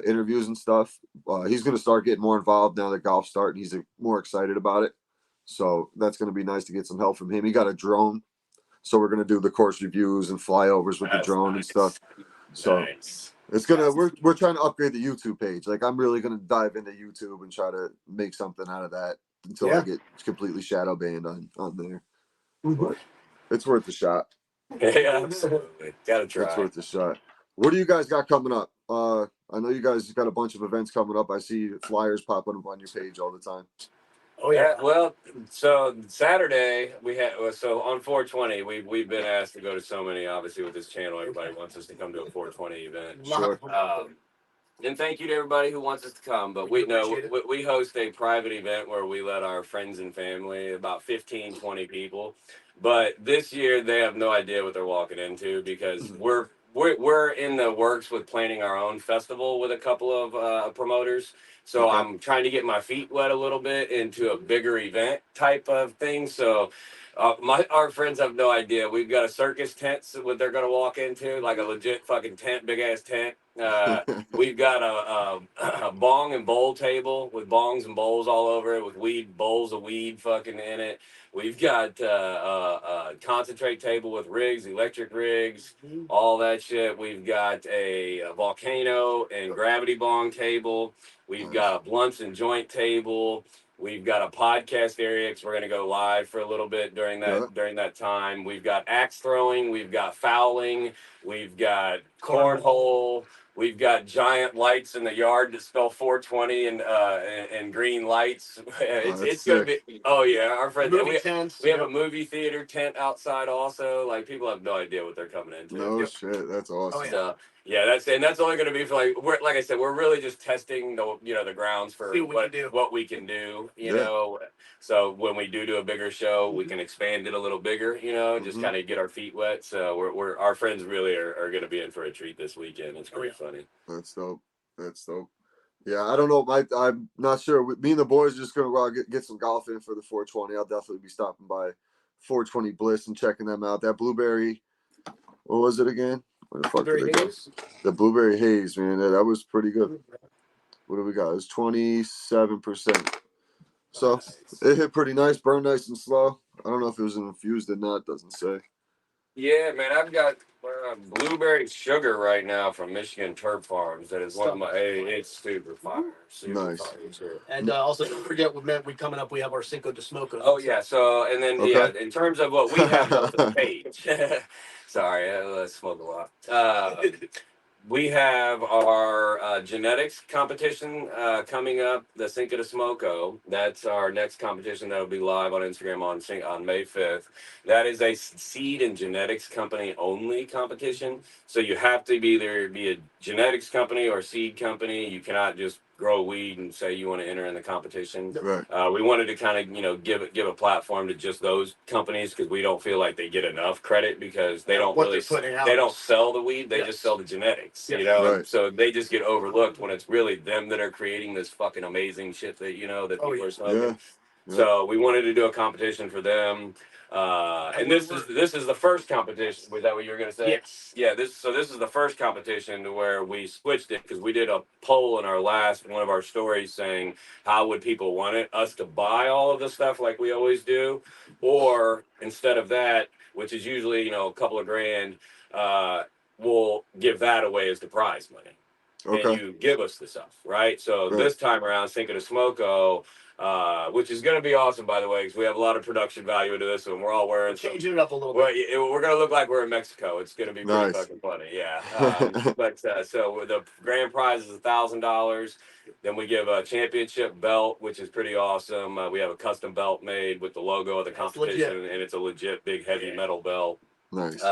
interviews and stuff. He's going to start getting more involved now that golf's starting. He's more excited about it. So that's going to be nice to get some help from him. He got a drone, so we're going to do the course reviews and flyovers with the drone and stuff. So it's gonna we're trying to upgrade the YouTube page. Like I'm really gonna dive into YouTube and try to make something out of that until I get completely shadow banned on there. But it's worth a shot. Yeah, absolutely. Gotta try. It's worth a shot. What do you guys got coming up? I know you guys got a bunch of events coming up. I see flyers popping up on your page all the time. Oh yeah. Well, so Saturday so on 420 we've been asked to go to so many. Obviously with this channel, everybody wants us to come to a 420 event. Sure. And thank you to everybody who wants us to come. But we know appreciate it. we host a private event where we let our friends and family, about 15, 20 people. But this year they have no idea what they're walking into because we're in the works with planning our own festival with a couple of promoters. So Okay. I'm trying to get my feet wet a little bit into a bigger event type of thing. So our friends have no idea. We've got a circus tent, so what they're gonna walk into, like a legit fucking tent, big ass tent. We've got a bong and bowl table with bongs and bowls all over it, with bowls of weed fucking in it. We've got a concentrate table with rigs, electric rigs, all that shit. We've got a volcano and gravity bong table. We've Nice. got a blunts and joint table. We've got a podcast area because we're going to go live for a little bit during that time. We've got axe throwing. We've got fouling. We've got cornhole. We've got giant lights in the yard that spell 420 and green lights. It's gonna be our friends. Movie tents. We have a movie theater tent outside also. Like people have no idea what they're coming into. No shit, that's awesome. Oh, yeah. So that's only going to be for like I said, we're really just testing the grounds for what we can do. You know, so when we do a bigger show, we can expand it a little bigger. You know, just kind of get our feet wet. So we're our friends really are going to be in for a treat this weekend. It's pretty funny. That's dope. That's dope. Yeah, I don't know. I'm not sure. Me and the boys are just gonna go out get some golf in for the 420. I'll definitely be stopping by 420 Bliss and checking them out. That blueberry, what was it again? Where the fuck did it go? The blueberry haze, man. That was pretty good. What do we got? It was 27%. So it hit pretty nice, burned nice and slow. I don't know if it was infused or not. Doesn't say. Yeah, man, I've got blueberry sugar right now from Michigan Turp Farms. That is one of my. It's super fire. Super Nice. Fire. And also, don't forget, we coming up. We have our Cinco de Smokos. Oh yeah. So and then in terms of what we have on the page. Sorry, I smoke a lot. We have our genetics competition coming up, the Cinco de Smoko. That's our next competition that will be live on Instagram on May 5th. That is a seed and genetics company only competition. So you have to either be a genetics company or seed company. You cannot just grow weed and say you want to enter in the competition. Right. We wanted to kind of give a platform to just those companies because we don't feel like they get enough credit because they don't sell the weed, they just sell the genetics. You know, Right. so they just get overlooked when it's really them that are creating this fucking amazing shit that that people are smoking. Yeah. So we wanted to do a competition for them. And this is the first competition. Was that what you were gonna say? Yes. Yeah. This is the first competition to where we switched it because we did a poll in our last one of our stories saying how would people want us to buy all of the stuff like we always do, or instead of that, which is usually a couple of grand, we'll give that away as the prize money. Okay. And you give us the stuff, right? So this time around, Cinco de Smoko, which is going to be awesome, by the way, because we have a lot of production value into this, and we're all wearing changing it up a little bit. We're going to look like we're in Mexico. It's going to be pretty fucking funny, yeah. So the grand prize is $1,000. Then we give a championship belt, which is pretty awesome. We have a custom belt made with the logo of the competition, and it's a legit big heavy metal belt. Nice.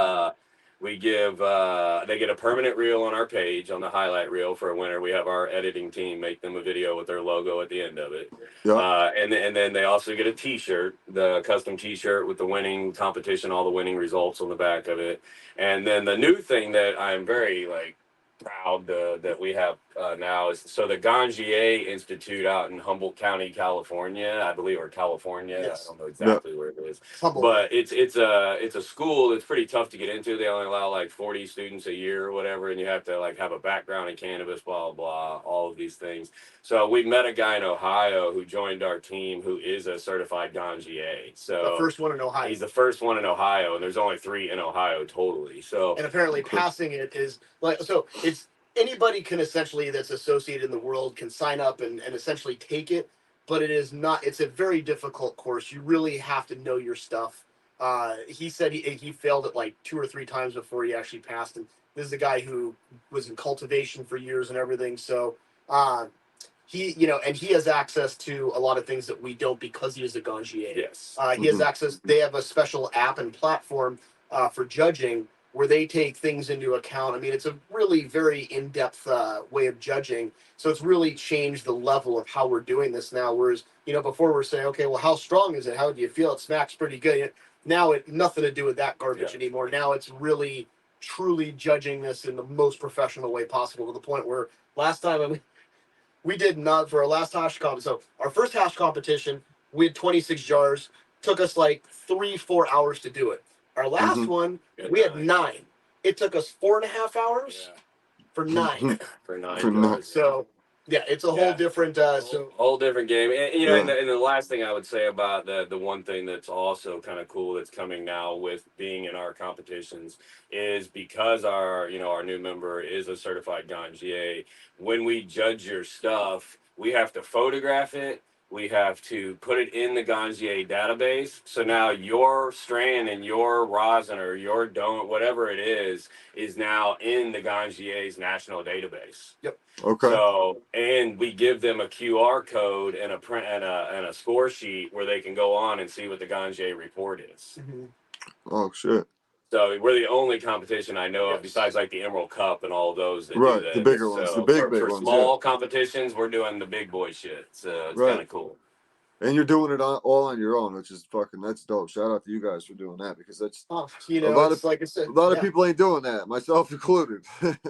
We give they get a permanent reel on our page on the highlight reel for a winner. We have our editing team make them a video with their logo at the end of it. And then they also get a T-shirt, the custom T-shirt with the winning competition, all the winning results on the back of it. And then the new thing that I'm very proud that we have now is the Gangier Institute out in Humboldt County, California, I believe, or California. Yes. I don't know exactly where it is, but it's a school that's pretty tough to get into. They only allow 40 students a year or whatever, and you have to have a background in cannabis, blah blah, all of these things. So we met a guy in Ohio who joined our team who is a certified Gangier. So the first one in Ohio. He's the first one in Ohio, and there's only 3 in Ohio totally. So and apparently passing it is it's anybody can essentially that's associated in the world can sign up and essentially take it, but it's a very difficult course. You really have to know your stuff. He said he failed it 2 or 3 times before he actually passed, and this is a guy who was in cultivation for years and everything. So he and he has access to a lot of things that we don't because he is a Gangier. Yes. He has access. They have a special app and platform for judging where they take things into account. I mean, it's a really very in-depth way of judging. So it's really changed the level of how we're doing this now. Whereas, before we're saying, okay, well, how strong is it? How do you feel? It smacks pretty good. Now it nothing to do with that garbage anymore. Now it's really truly judging this in the most professional way possible, to the point where last time, I mean, we did not for our last hash comp. So our first hash competition, we had 26 jars. Took us like 3-4 hours to do it. Our last one, we had 9. It took us 4.5 hours for 9. For 9 For jars. So yeah, it's a whole different. Whole different game. And, and the last thing I would say about the one thing that's also kind of cool that's coming now with being in our competitions is because our new member is a certified ganjier. When we judge your stuff, we have to photograph it. We have to put it in the Ganjier database. So now your strand and your rosin or your donut, whatever it is now in the Ganjier's national database. Yep. Okay. So, and we give them a QR code and a print and a score sheet where they can go on and see what the Ganjier report is. Mm-hmm. Oh shit. So we're the only competition I know of besides like the Emerald Cup and all of those that Right, do that. the bigger ones, So the big for ones, small competitions, we're doing the big boy shit. So it's kind of cool. And you're doing it all on your own, which is that's dope. Shout out to you guys for doing that, because that's a like I said, a lot of people ain't doing that, myself included.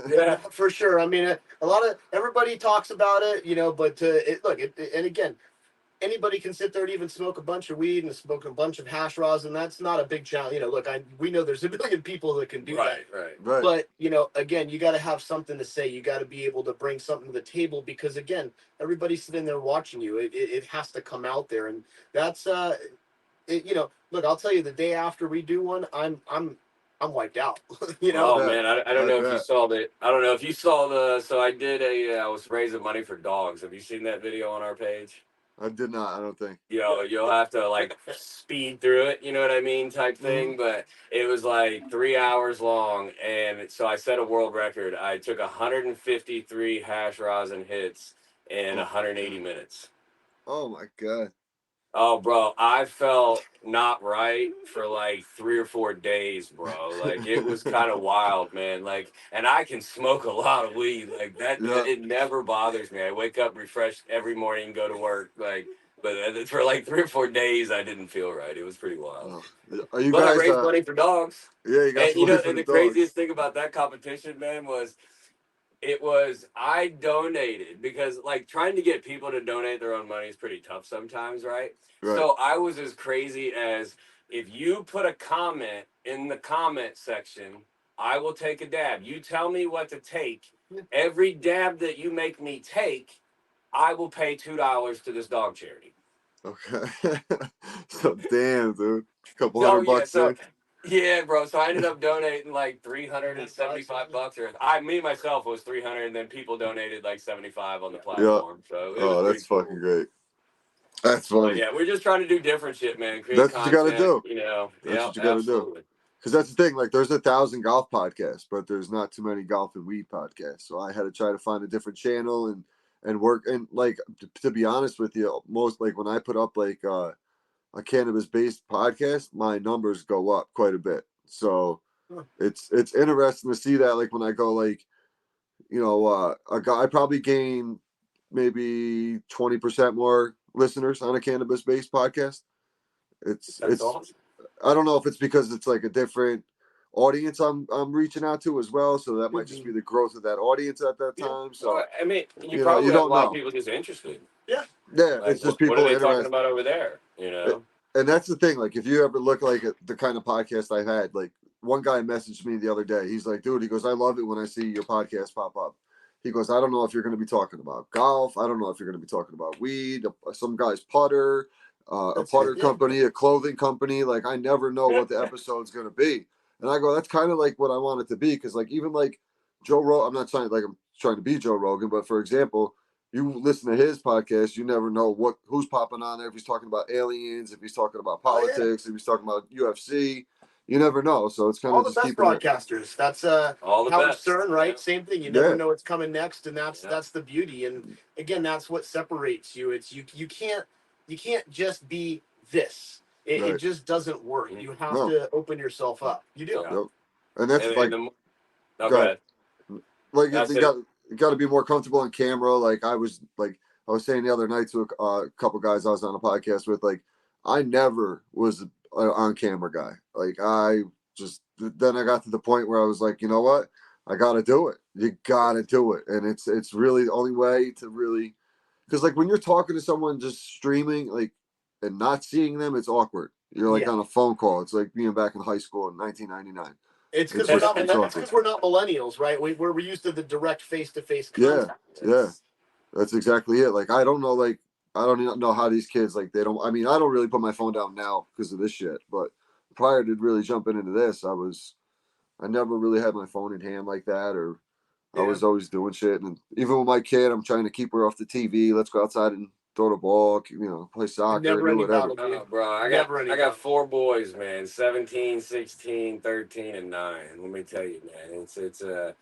Yeah, for sure. I mean, a lot of everybody talks about it, but and again, anybody can sit there and even smoke a bunch of weed and smoke a bunch of hash rosin. That's not a big challenge. We know there's a million people that can do that. Right. But again, you got to have something to say. You got to be able to bring something to the table, because again, everybody's sitting there watching you. It has to come out there, and that's look, I'll tell you, the day after we do one, I'm wiped out. Oh man, I don't know if you saw that. I don't know if you saw so I did I was raising money for dogs. Have you seen that video on our page? I did not. I don't think. You'll have to like speed through it, you know what I mean, type thing. But it was like 3 hours long, and so I set a world record. I took 153 hash rosin hits in 180 minutes. Oh my god. Oh, bro, I felt not right for like 3 or 4 days, bro. Like, it was kind of wild, man. Like, and I can smoke a lot of weed. Like, it never bothers me. I wake up refreshed every morning, go to work. Like, but for like 3 or 4 days, I didn't feel right. It was pretty wild. Are you but guys I raised money for dogs. Yeah, you got and, money for and the dogs. craziest thing about that competition, man, was I donated, because like trying to get people to donate their own money is pretty tough sometimes, right? So I was as crazy as, if you put a comment in the comment section, I will take a dab. You tell me what to take. Every dab that you make me take, I will pay $2 to this dog charity. Okay. So damn, dude. A couple $100 Yeah, bro. So I ended up donating like $375, or me myself was 300, and then people donated like 75 on the platform. So it was that's cool. fucking great. That's funny. But yeah, we're just trying to do different shit, man. Create That's content, what you gotta do. That's what you gotta do. Because that's the thing. Like, there's 1,000 golf podcasts, but there's not too many golf and weed podcasts. So I had to try to find a different channel and work. And like, to be honest with you, most, like, when I put up like a cannabis based podcast, my numbers go up quite a bit. So it's interesting to see that. Like, when I go, like, a guy, I probably gain maybe 20% more listeners on a cannabis based podcast. It's awesome. I don't know if it's because it's like a different audience I'm reaching out to as well. So that might just be the growth of that audience at that time. So I mean, you probably have a lot of people just interested. Yeah. Like, it's just people what are they talking about over there? And that's the thing. Like, if you ever look like at the kind of podcast I've had, like, one guy messaged me the other day. He's like, dude, he goes, I love it when I see your podcast pop up. He goes, I don't know if you're going to be talking about golf. I don't know if you're going to be talking about weed. Some guy's putter, a putter company, a clothing company. Like, I never know what the episode's going to be. And I go, that's kind of like what I want it to be. Because, like, even like Joe Rogan, I'm not trying, like, I'm trying to be Joe Rogan, but for example, you listen to his podcast, you never know who's popping on there. If he's talking about aliens, if he's talking about politics, if he's talking about UFC, you never know. So it's kind all of the just best broadcasters. That's all the Howard best. Stern, right? Same thing. You never know what's coming next, and that's the beauty. And again, that's what separates you. It's you can't just be this. It just doesn't work. You have to open yourself up. You do. Yep. And that's And, like, and the, oh, go go ahead. ahead. Like That's you it. got to be more comfortable on camera. Like I was saying the other night to a couple guys I was on a podcast with. Like I never was an on camera guy. Like then I got to the point where I was like, you know what, I got to do it. You got to do it, and it's really the only way to really, because like when you're talking to someone just streaming like and not seeing them, it's awkward. You're like on a phone call. It's like being back in high school in 1999. It's because we're not millennials, right? We're used to the direct face-to-face contact. Yeah. That's exactly it. Like I don't know, like I don't even know how these kids like they don't. I mean, I don't really put my phone down now because of this shit. But prior to really jumping into this, I never really had my phone in hand like that, or I was always doing shit. And even with my kid, I'm trying to keep her off the TV. Let's go outside and throw the ball, play soccer, do whatever. Oh, bro, I got 4 boys, man, 17, 16, 13, and 9. Let me tell you, man, it's the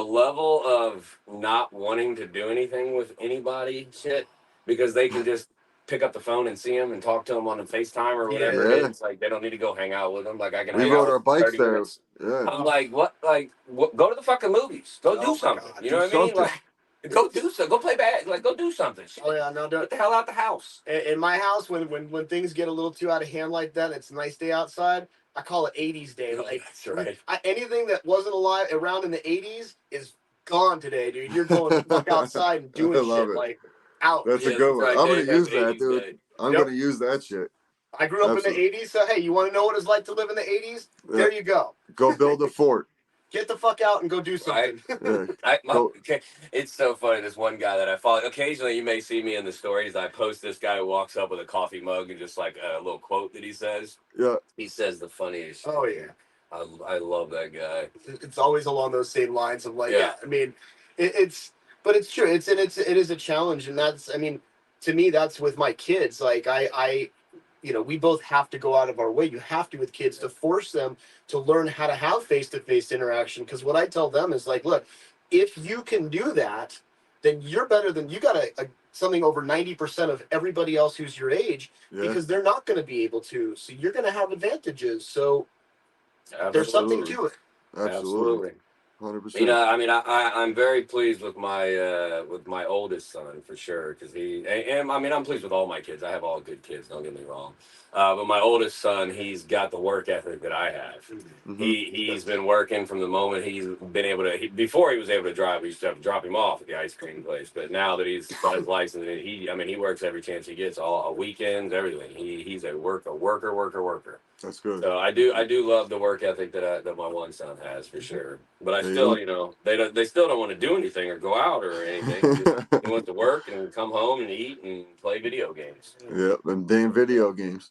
level of not wanting to do anything with anybody shit because they can just pick up the phone and see them and talk to them on the FaceTime or whatever it is. It's like they don't need to go hang out with them. Like I can We hang rode out our with bikes 30 there. minutes. Yeah. I'm like, what? Like, go to the fucking movies. Go do something. God, you know what I mean? Like, go do something. Go play bad. Like, go do something. Shit. Oh yeah, no, Get the hell out the house. In my house, when things get a little too out of hand like that, it's a nice day outside. I call it 80s day. Like That's right. Anything that wasn't alive around in the 80s is gone today, dude. You're going the fuck outside and doing shit like out. That's a good one. Right, I'm gonna Dave, use that's that, dude. day. I'm gonna use that shit. I grew up in the 80s, so hey, you want to know what it's like to live in the 80s? There you go. Go build a fort. Get the fuck out and go do something. Okay. It's so funny. This one guy that I follow. Occasionally, you may see me in the stories. I post this guy who walks up with a coffee mug and just like a little quote that he says. Yeah. He says the funniest shit. Oh yeah. I love that guy. It's always along those same lines of like, I mean, but it's true. It is a challenge, and that's, I mean, to me, that's with my kids. Like we both have to go out of our way. You have to with kids to force them to learn how to have face-to-face interaction. Because what I tell them is like, look, if you can do that, then you're better than you got something over 90% of everybody else who's your age, because they're not going to be able to. So you're going to have advantages. So there's something to it. Absolutely. 100%. You know, I mean, I'm very pleased with my oldest son for sure, because and I mean, I'm pleased with all my kids. I have all good kids. Don't get me wrong. But my oldest son, he's got the work ethic that I have. Mm-hmm. He's been working from the moment he's been able to. Before he was able to drive, we used to have to drop him off at the ice cream place. But now that he's got his license, he works every chance he gets, all weekends, everything. He's a worker. That's good. So I do love the work ethic that my one son has for sure. But I still, they still don't want to do anything or go out or anything. They want to work and come home and eat and play video games. Yep, and damn video games.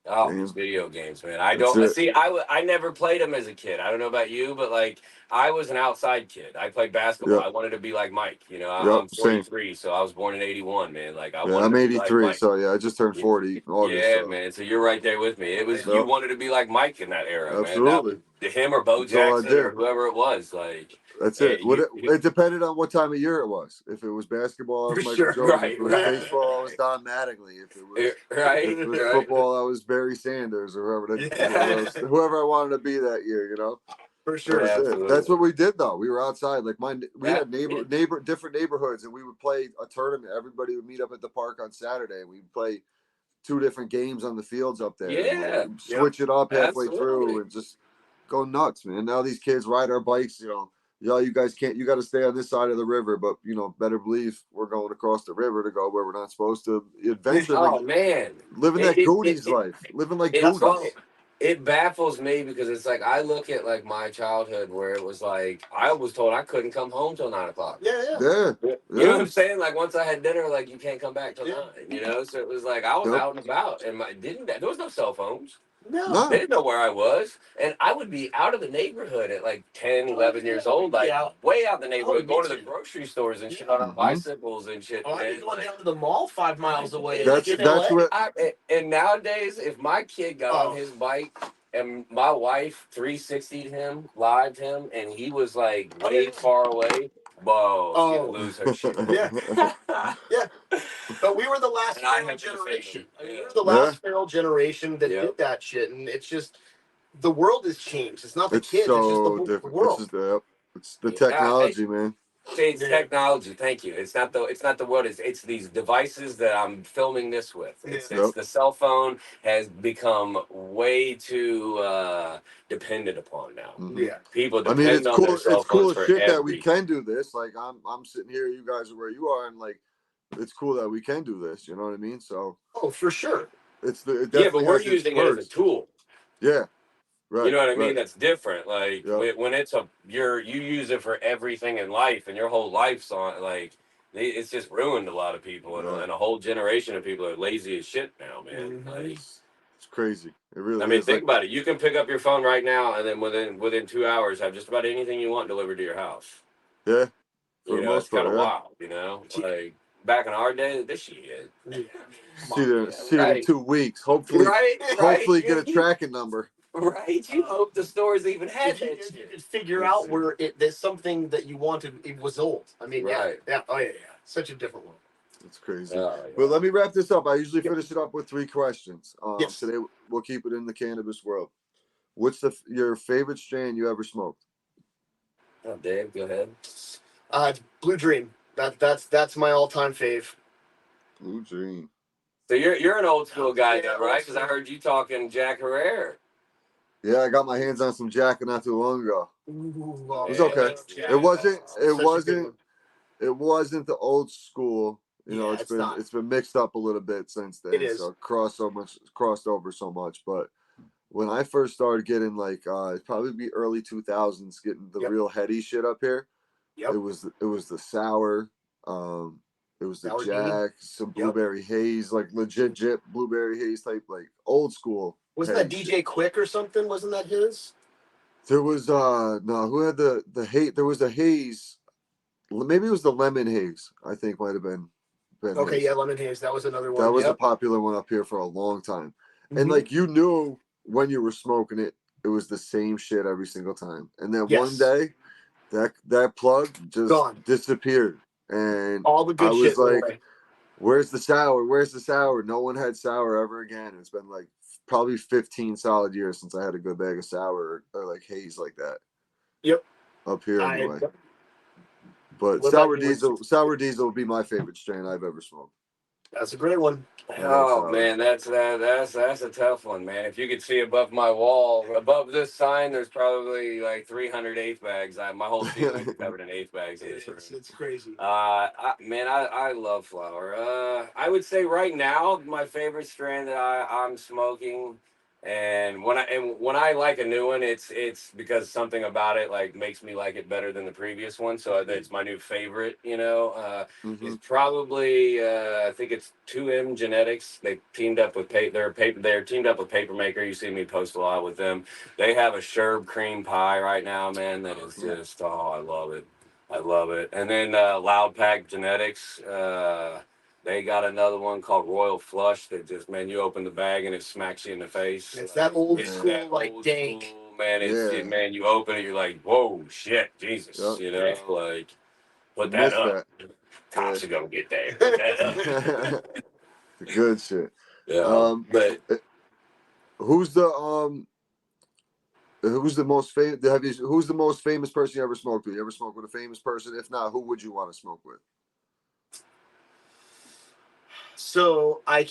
Oh, these video games, man. I never played them as a kid. I don't know about you, but like I was an outside kid. I played basketball. I wanted to be like Mike. I'm 43, so I was born in 81, man. Like I'm 83, so I just turned 40 in August. Man. So you're right there with me. It was you wanted to be like Mike in that era, absolutely. Man. Him or Bo Jackson or whoever it was, like. That's it. It depended on what time of year it was. If it was basketball, I was Michael Jordan. If it was baseball, I was Don Mattingly. If it was football, I was Barry Sanders or whoever I wanted to be that year. For sure. That's what we did though. We were outside. Like we had different neighborhoods, and we would play a tournament. Everybody would meet up at the park on Saturday, and we'd play 2 different games on the fields up there. Yeah. Switch it up halfway through and just go nuts, man. Now these kids ride our bikes, you guys can't, you got to stay on this side of the river, but better believe we're going across the river to go where we're not supposed to. Adventure. Oh man, living that Goonies life, living like Goonies. It baffles me because it's like I look at like my childhood where it was like I was told I couldn't come home till 9 o'clock. Yeah. You know what I'm saying? Like once I had dinner, like you can't come back till 9. So it was like I was out and about, and there was no cell phones. No. They didn't know where I was. And I would be out of the neighborhood at like 10, 11 years old, like way out in the neighborhood, going to the grocery stores and shit on our bicycles and shit. I was going down to the mall 5 miles away. That's what. And nowadays, if my kid got on his bike and my wife 360'd him, lived him, and he was like way far away, she'd lose her shit. Yeah. But we were the last feral generation. We were the last feral generation that did that shit, and it's just the world has changed. It's not the It's kids. It's just the so whole different. world. It's the Yeah, technology, man. it's technology. Thank you. It's not the what is. It's these devices that I'm filming this with. It's Yeah. it's the cell phone has become way too dependent upon now. Mhm. Yeah. People I mean, depend on their cell it's cool phones as for shit that we everything. can do this. Like I'm sitting here, you guys are where you are, and like it's cool that we can do this. You know what I mean? So Oh, for sure. it Yeah, but definitely we're has its using it as a perks. tool. Yeah, You right, know what I mean? right. That's different. Like Yeah, when it's you use it for everything in life, and your whole life's on like it's just ruined a lot of people, and, yeah. and a whole generation of people are lazy as shit now, man. Mhm. Like, It's crazy. It I really mean, is. think Like, about it. You can pick up your phone right now, and then within 2 hours, have just about anything you want delivered to your house. yeah, for You the know, most it's kind part, of yeah. wild. You know, like back in our day, this shit. Yeah. See it in Right, 2 weeks. Hopefully, right. hopefully get a tracking number. Right. You hope the stores even had If you, that if you shit. could figure Let's out see. where there's something that you wanted, it was old. I mean, Right. yeah. Oh yeah. Such a different one. It's crazy. Oh, But yeah. let me wrap this up. I usually Yep. finish it up with 3 questions. Yes. Today we'll keep it in the cannabis world. What's your favorite strain you ever smoked? Oh, Dave, go ahead. Blue Dream. That's my all-time fave. Blue Dream. So you're an old school guy, Yeah, though, old right? Because I school. heard you talking Jack Herrera. Yeah, I got my hands on some Jack not too long ago. Ooh, It was Yeah, okay. that's- yeah, It wasn't. that's- It Such a good wasn't. one. It wasn't the old school. You know, Yeah, it's not. it's been mixed up a little bit since then. It is. So crossed over so much. But when I first started getting like it'd probably be early 2000s, getting the Yep. real heady shit up here. Yep. It was the sour, it was the Sour Jack, some Yep. blueberry haze, like legit blueberry haze type, like old school. Wasn't that heady DJ shit. Quick or something? Wasn't that his? There was no, who had the haze? There was a haze. Maybe it was the lemon haze. I think might have been Okay, his. yeah, Lemon Haze. That was another one. That was a Yep. popular one up here for a long time. And Mhm. like you knew when you were smoking it, it was the same shit every single time. And then one Yes. day, that plug just Gone. disappeared, and All the I good was shit went like, away. "Where's the sour? Where's the sour?" No one had sour ever again. It's been like probably 15 solid years since I had a good bag of sour or like haze like that. Yep. Up here anyway. Yep. But What about you? sour diesel would be my favorite strain I've ever smoked. That's a great one. I love Oh sour. man, that's a tough one, man. If you could see above my wall, above this sign, there's probably like 300 eighth bags. My whole ceiling is covered in eighth bags in this room. It's crazy. I love flower. I would say right now my favorite strain that I'm smoking, and when I like a new one, it's because something about it like makes me like it better than the previous one. So it's my new favorite. You know, is Mhm. probably I think it's 2M Genetics. They teamed up with they're teamed up with Papermaker. You see me post a lot with them. They have a Sherb cream pie right now, man. That is just I love it. I love it. And then Loud Pack Genetics, they got another one called Royal Flush that just, man, you open the bag and it smacks you in the face. It's that old Yeah. school, that like old dank. school, man. Yeah. Man, you open it, you're like, whoa, shit, Jesus, Yep. you know, like put that Missed up. that. Cops are gonna get there. Put that up. The good shit. Yeah, but Who's the most famous? Who's the most famous person you ever smoked with? You ever smoked with a famous person? If not, who would you want to smoke with? So I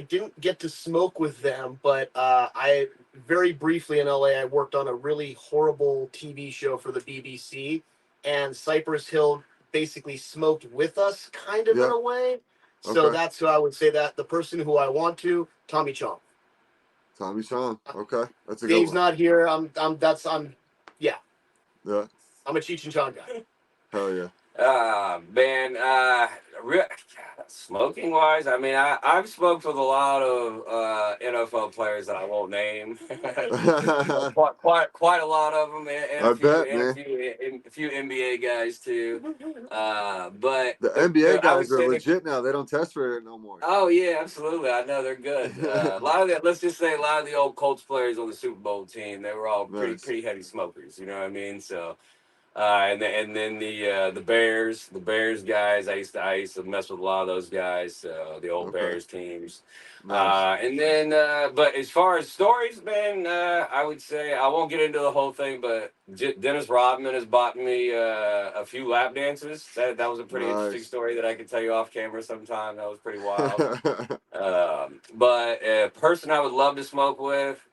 didn't get to smoke with them, but I very briefly in LA I worked on a really horrible TV show for the BBC, and Cypress Hill basically smoked with us, kind of in Yeah. a way. So Okay. that's who I would say that the person who I want to, Tommy Chong. Tommy Chong. Okay, that's a Dave's good one. not here. Yeah, Yeah. I'm a Cheech and Chong guy. Hell yeah. man, smoking wise, I mean, I've smoked with a lot of NFL players that I won't name. quite a lot of them, and I bet, man. a few NBA guys too. But The NBA I would guys are say legit now. They don't test for it no more. oh yeah, absolutely. I know they're good. A lot of let's just say a lot of the old Colts players on the Super Bowl team, they were all Nice. pretty heavy smokers. You know what I mean? So. And then the Bears guys. I used to mess with a lot of those guys. The old Okay. Bears teams. Nice. And then, but as far as stories, man, I would say I won't get into the whole thing, but Dennis Rodman has bought me a few lap dances. That was a pretty interesting Nice. story that I could tell you off camera sometime. That was pretty wild. But a person I would love to smoke with,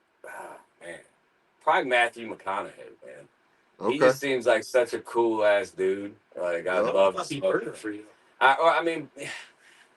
man, probably Matthew McConaughey, man. He Okay. just seems like such a cool ass dude. Like I'd Yep. love to Must be smoke burger with him. for you. I mean,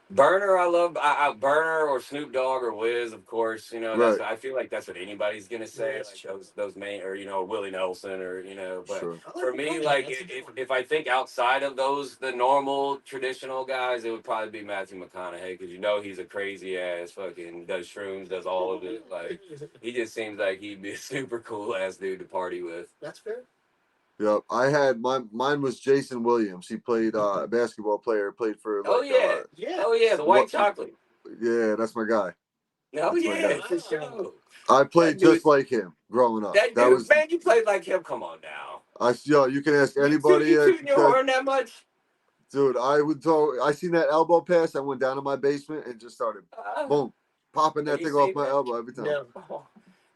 Burner, I love Burner or Snoop Dogg or Wiz, of course. You know, Right. I feel like that's what anybody's gonna say. that's Like true. those main, or Willie Nelson, or But Sure. for me, like if I think outside of the normal traditional guys, it would probably be Matthew McConaughey, because he's a crazy ass fucking does shrooms, does all of it. Like he just seems like he'd be a super cool ass dude to party with. That's fair. Yep. I had mine was Jason Williams. He played a basketball player, played for Oh like yeah, oh yeah, the white chocolate. yeah, that's my guy. Oh That's my yeah, guy. for sure. I played That dude- just like him growing up. That dude, man, you played like him. Come on now. You can ask anybody. You tooting your horn that much? Dude, I seen that elbow pass. I went down to my basement and just started boom, popping that You thing off seen my that? elbow every time. No.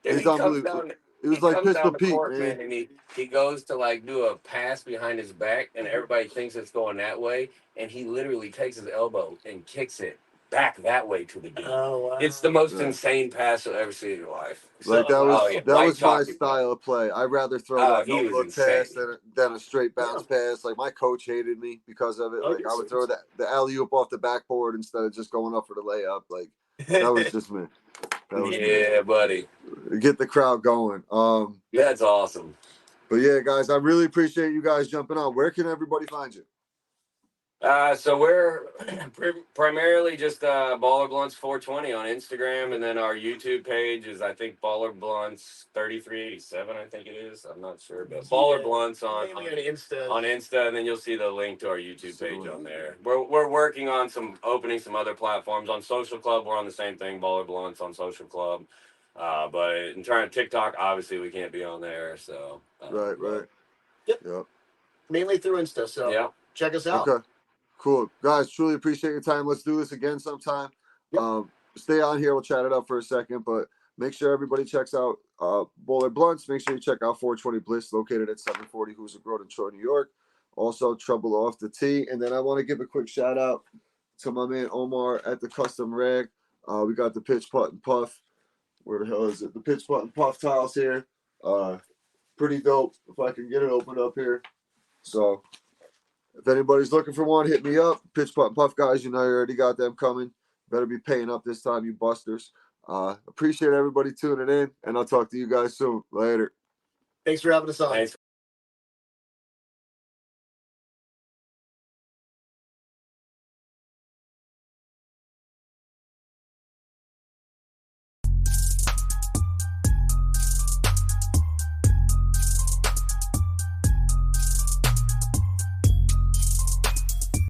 Then He's he comes unbelievable. down. It was He like comes Pistol down the Pete, court, man. and he goes to like do a pass behind his back, and everybody thinks it's going that way, and he literally takes his elbow and kicks it back that way to the dude. Oh wow. It's the most Yeah. insane pass you'll ever see in your life. Like that was yeah, that white was my chocolate. style of play. I'd rather throw Oh, that he no was look insane. pass than a straight bounce pass. Like my coach hated me because of it. Oh, Like you're I would serious? throw the alley oop off the backboard instead of just going up for the layup. Like that was just me. That was Yeah, buddy. me. Get the crowd going. That's awesome. But yeah, guys, I really appreciate you guys jumping on. Where can everybody find you? So we're primarily just Baller Blunts 420 on Instagram, and then our YouTube page is, I think, Baller Blunts 3387. I think it is. I'm not sure, but Baller Blunts on Insta. on Insta, and then you'll see the link to our YouTube page on there. We're working on opening some other platforms. On Social Club, we're on the same thing, Baller Blunts on Social Club. But in terms of TikTok, obviously we can't be on there. So Right. Yep. Yep. Mainly through Insta. So Yeah. check us out. Okay. Cool. Guys, truly appreciate your time. Let's do this again sometime. Yep. Stay on here. We'll chat it up for a second, but make sure everybody checks out Baller Blunts. Make sure you check out 420 Bliss, located at 740 Hoosier Road in Troy, New York. Also, Trouble Off the Tee. And then I want to give a quick shout out to my man Omar at the Custom Rag. We got the Pitch Putt and Puff. Where the hell is it? The Pitch Putt and Puff tiles here. Pretty dope. If I can get it opened up here. So if anybody's looking for one, hit me up. Pitch Putt and Puff guys, you already got them coming. Better be paying up this time, you busters. Appreciate everybody tuning in, and I'll talk to you guys soon. Later. Thanks for having us on. Thanks.